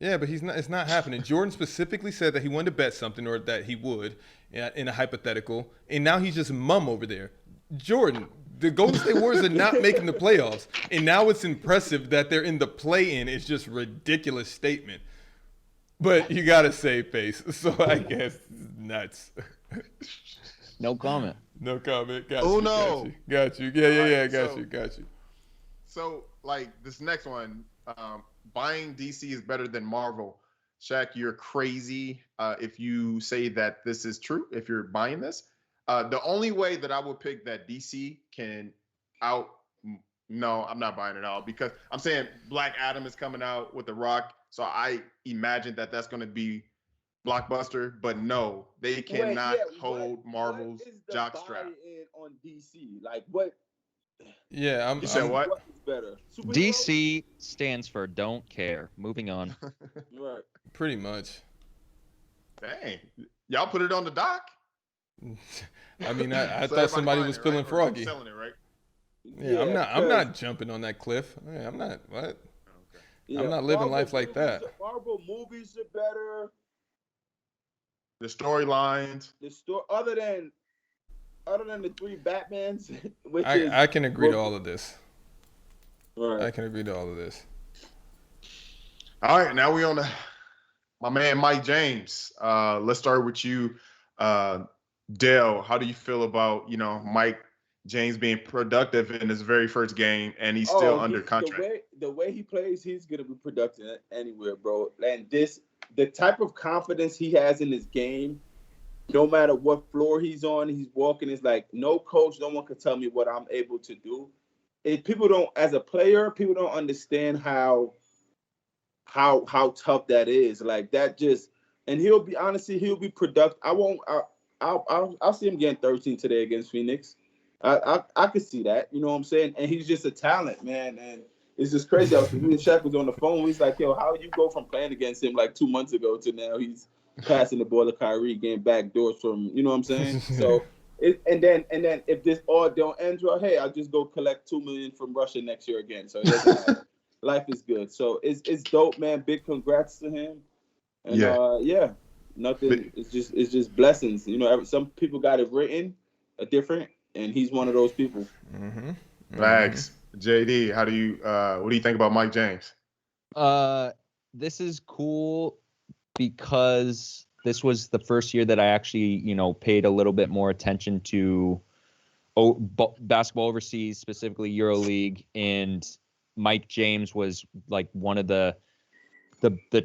Yeah, but it's not happening. Jordan specifically said that he wanted to bet something or that he would in a hypothetical, and now he's just mum over there. Jordan, the Golden State Warriors are not making the playoffs, and now it's impressive that they're in the play-in. It's just a ridiculous statement. But you got to save face, so I guess nuts. No comment. No comment. Got no. Got you. Yeah. Got you. So, this next one, buying DC is better than Marvel. Shaq, you're crazy if you say that this is true, if you're buying this. The only way that I would pick that DC can no, I'm not buying it all because I'm saying Black Adam is coming out with The Rock. So I imagine that that's going to be blockbuster, but no, they cannot hold Marvel's jockstrap. On DC, what? Yeah, You said what? What is better? DC stands for don't care. Moving on. Right. Pretty much. Dang, y'all put it on the dock. I mean, I thought somebody was feeling froggy. Selling it, right? Yeah, I'm not jumping on that cliff. Yeah, I'm not. What? Okay. Yeah, I'm not living life like that. Marvel movies are better. The storylines. Other than the 3 Batmans, which I can agree to all of this. Right. I can agree to all of this. All right, now we on my man Mike James. Let's start with you, Dale. How do you feel about Mike James being productive in his very first game and he's still under contract? The way he plays, he's gonna be productive anywhere, bro. And the type of confidence he has in his game, no matter what floor he's on, he's walking. It's like no coach, no one can tell me what I'm able to do. As a player, people don't understand how tough that is. And he'll be productive. I'll see him getting 13 today against Phoenix. I could see that, you know what I'm saying? And he's just a talent, man. And it's just crazy. Me and Shaq was on the phone. He's like, yo, how you go from playing against him 2 months ago to now he's passing the ball to Kyrie, getting back doors from, you know what I'm saying? So, and then if this all don't end well, hey, I'll just go collect $2 million from Russia next year again. So it doesn't matter. Life is good. So it's dope, man. Big congrats to him. And nothing. It's just blessings. Some people got it written different, and he's one of those people. Mm-hmm. Bags. JD, what do you think about Mike James? This is cool because this was the first year that I actually, paid a little bit more attention to basketball overseas, specifically EuroLeague, and Mike James was one of the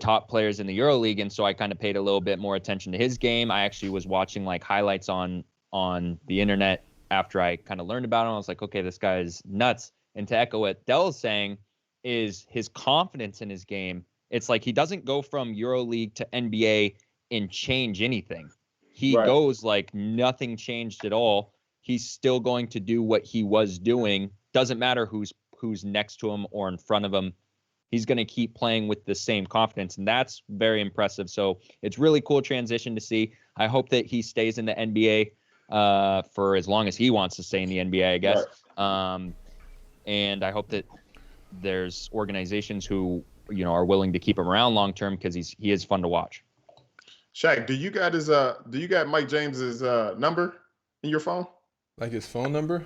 top players in the EuroLeague, and so I kind of paid a little bit more attention to his game. I actually was watching highlights on the internet after I kind of learned about him. I was like, okay, this guy is nuts. And to echo what Dell's saying is his confidence in his game. It's like he doesn't go from EuroLeague to NBA and change anything. He goes like nothing changed at all. he's still going to do what he was doing. Doesn't matter who's next to him or in front of him. He's going to keep playing with the same confidence, and that's very impressive. So it's really cool transition to see. I hope that he stays in the NBA for as long as he wants to stay in the NBA, I guess. Right. And I hope that there's organizations who, you know, are willing to keep him around long term, because he is fun to watch. Shaq, do you got Mike James's number in your phone? Like his phone number?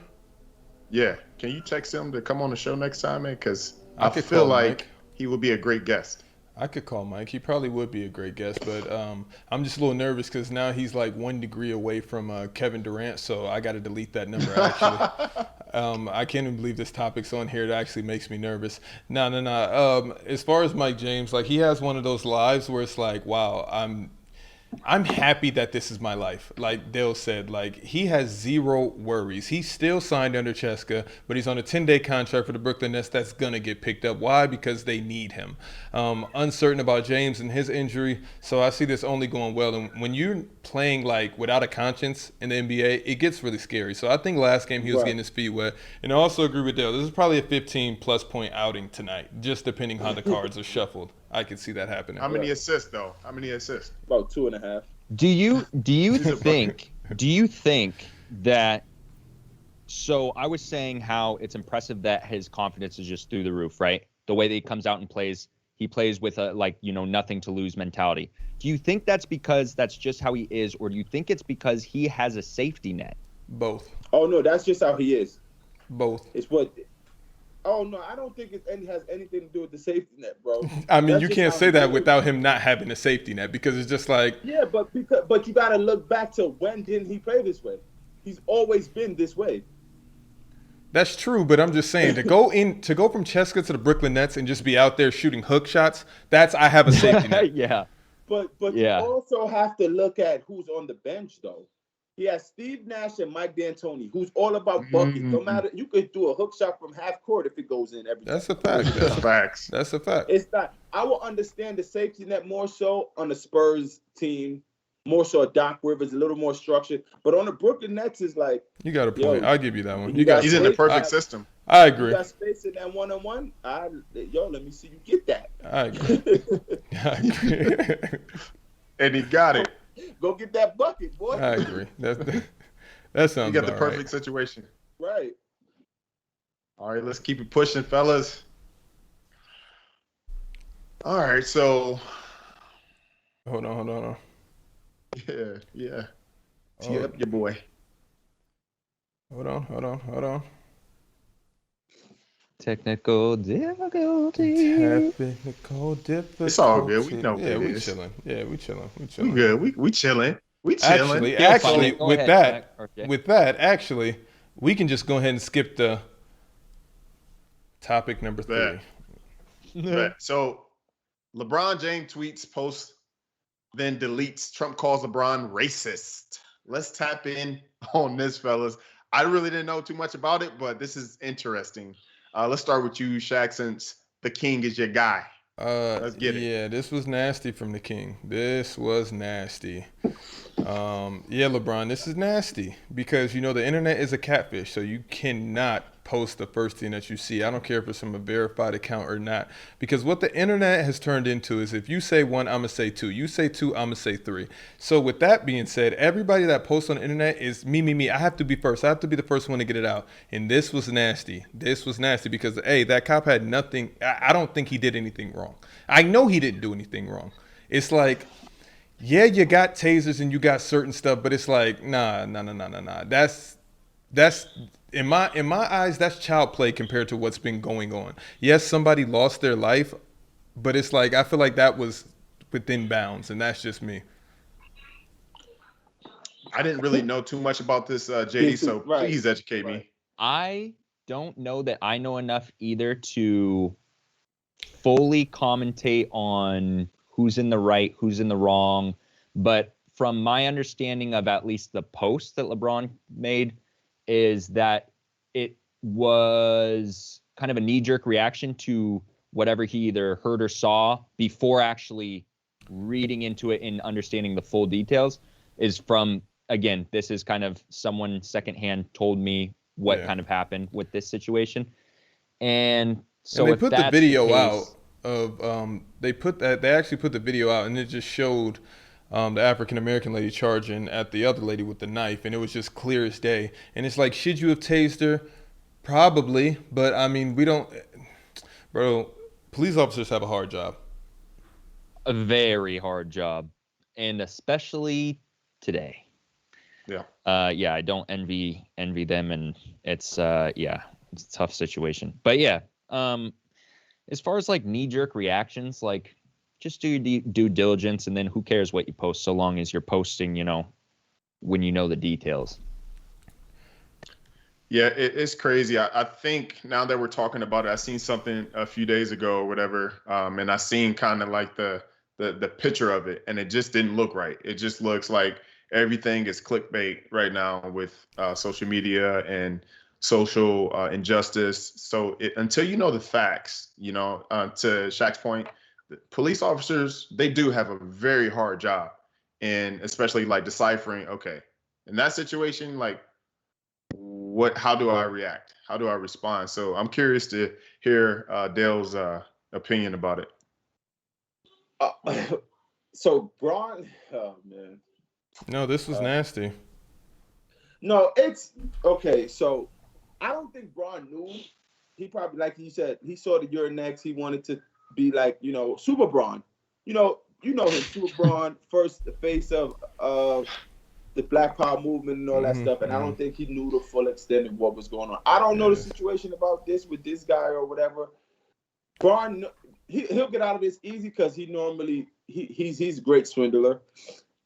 Yeah. Can you text him to come on the show next time, man? Because I feel like Mike. He would be a great guest. I could call Mike. He probably would be a great guest, but I'm just a little nervous because now he's like 1 degree away from Kevin Durant, so I got to delete that number, actually. I can't even believe this topic's on here. It actually makes me nervous. No. As far as Mike James, like, he has one of those lives where it's like, wow, I'm happy that this is my life. Like Dale said, like, he has zero worries. He's still signed under Cheska, but he's on a 10-day contract for the Brooklyn Nets that's going to get picked up. Why? Because they need him. Uncertain about James and his injury, so I see this only going well. And when you're playing, like, without a conscience in the NBA, it gets really scary. So I think last game he was getting his feet wet. And I also agree with Dale. This is probably a 15-plus point outing tonight, just depending how the cards are shuffled. I could see that happening. How many assists, though? How many assists? About 2.5. Do you think that? So I was saying how it's impressive that his confidence is just through the roof, right? The way that he comes out and plays, he plays with a, like, you know, nothing to lose mentality. Do you think that's because that's just how he is, or do you think it's because he has a safety net? Both. Oh no, that's just how he is. Both. It's what. Oh no, I don't think it has anything to do with the safety net, bro. I mean, you can't say that without him not having a safety net, because it's just like, yeah, but you gotta look back to when didn't he play this way? He's always been this way. That's true, but I'm just saying to go from Cheska to the Brooklyn Nets and just be out there shooting hook shots, I have a safety net. Yeah. But you also have to look at who's on the bench, though. He has Steve Nash and Mike D'Antoni, who's all about buckets. No matter, you could do a hook shot from half court if it goes in every time. That's a fact. That's facts. That's a fact. It's not. I will understand the safety net more so on the Spurs team, more so Doc Rivers, a little more structured. But on the Brooklyn Nets, is like, you got a point. I'll give you that one. He's in the perfect system. I agree. You got space in that one-on-one. Let me see you get that. I agree. And he got it. Go get that bucket, boy. I agree. That sounds. You got the perfect situation. Right. All right, let's keep it pushing, fellas. All right, so. Hold on. Yeah. Tee up your boy. Hold on. Technical difficulty. It's all good. We know. Yeah, we chilling. We good. We chilling. Actually, with that, we can just go ahead and skip the topic number 3. So, LeBron James tweets, posts, then deletes. Trump calls LeBron racist. Let's tap in on this, fellas. I really didn't know too much about it, but this is interesting. Let's start with you, Shaq, since the king is your guy. Let's get it. Yeah, this was nasty from the king. This was nasty. LeBron, this is nasty because, you know, the internet is a catfish, so you cannot post the first thing that you see. I don't care if it's from a verified account or not, because what the internet has turned into is if you say 1, I'm going to say 2. You say 2, I'm going to say 3. So with that being said, everybody that posts on the internet is me. I have to be first. I have to be the first one to get it out. And this was nasty. This was nasty because, hey, that cop had nothing. I don't think he did anything wrong. I know he didn't do anything wrong. It's like, yeah, you got tasers and you got certain stuff, but it's like, nah. That's in my eyes, that's child play compared to what's been going on. Yes, somebody lost their life, but it's like, I feel like that was within bounds, and that's just me. I didn't really know too much about this, JD, so please educate me. I don't know that I know enough either to fully commentate on who's in the right, who's in the wrong. But from my understanding of at least the post that LeBron made, is that it was kind of a knee-jerk reaction to whatever he either heard or saw before actually reading into it and understanding the full details, is from again, this is kind of someone secondhand told me what kind of happened with this situation. And so and they if put the that's video case, out of they actually put the video out, and it just showed the African American lady charging at the other lady with the knife, and it was just clear as day. And it's like, should you have tased her? Probably, but I mean, we don't, bro. Police officers have a hard job. a very hard job, and especially today. Yeah. Yeah, I don't envy them, and it's it's a tough situation. But yeah, as far as like knee-jerk reactions, like just do your due diligence, and then who cares what you post, so long as you're posting, when you know the details. Yeah, it's crazy. I think now that we're talking about it, I seen something a few days ago or whatever, and I seen kind of like the picture of it, and it just didn't look right. It just looks like everything is clickbait right now with social media and social injustice. So until you know the facts, to Shaq's point, the police officers, they do have a very hard job, and especially like deciphering, okay, in that situation, like how do I react? How do I respond? So I'm curious to hear Dale's opinion about it. So Braun, oh man. No, this was nasty. No, it's okay. So I don't think Braun knew. He probably, like he said, he saw the Urinex. He wanted to be like, Super Braun. You know him, Super Braun, first the face of the Black Power movement and all that stuff. And I don't think he knew the full extent of what was going on. I don't know the situation about this with this guy or whatever. Braun, he'll get out of this easy because he's a great swindler.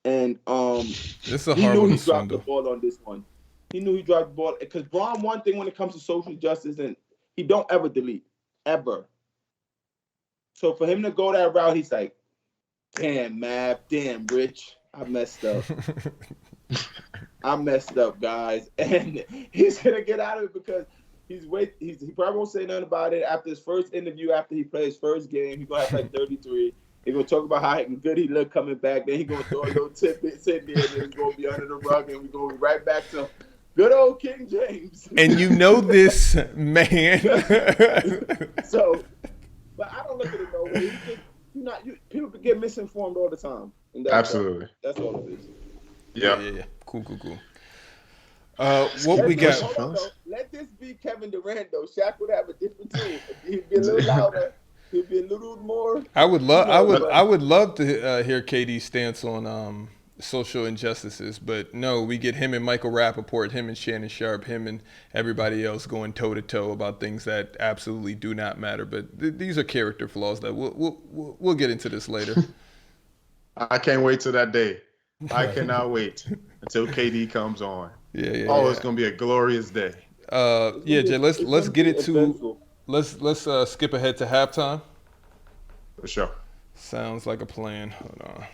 And this is a he knew he dropped swindle. the ball on this one. He knew he dropped the ball because Braun, one thing when it comes to social justice, and he don't ever delete, ever. So for him to go that route, he's like, damn, Mav, damn, Rich, I messed up. I messed up, guys. And he's gonna get out of it because he probably won't say nothing about it after his first interview, after he plays his first game. He's gonna have like 33. He's gonna talk about how good he looked coming back. Then he's gonna throw a little tidbits in there, and then it's gonna be under the rug, and we're gonna be right back to good old King James. And you know this, man. So, but I don't look at it no way. People get misinformed all the time. And Absolutely. That's all it is. Yeah. Cool. What we got? Hold on, let this be Kevin Durant though. Shaq would have a different tune. He'd be a little louder. He'd be a little more. I would love to hear KD's stance on social injustices, but no, we get him and Michael Rappaport, him and Shannon Sharp, him and everybody else going toe to toe about things that absolutely do not matter. But these are character flaws that we'll get into this later. I can't wait till that day. I cannot wait until KD comes on. It's gonna be a glorious day. Jay, let's get it to let's skip ahead to halftime. For sure. Sounds like a plan. Hold on.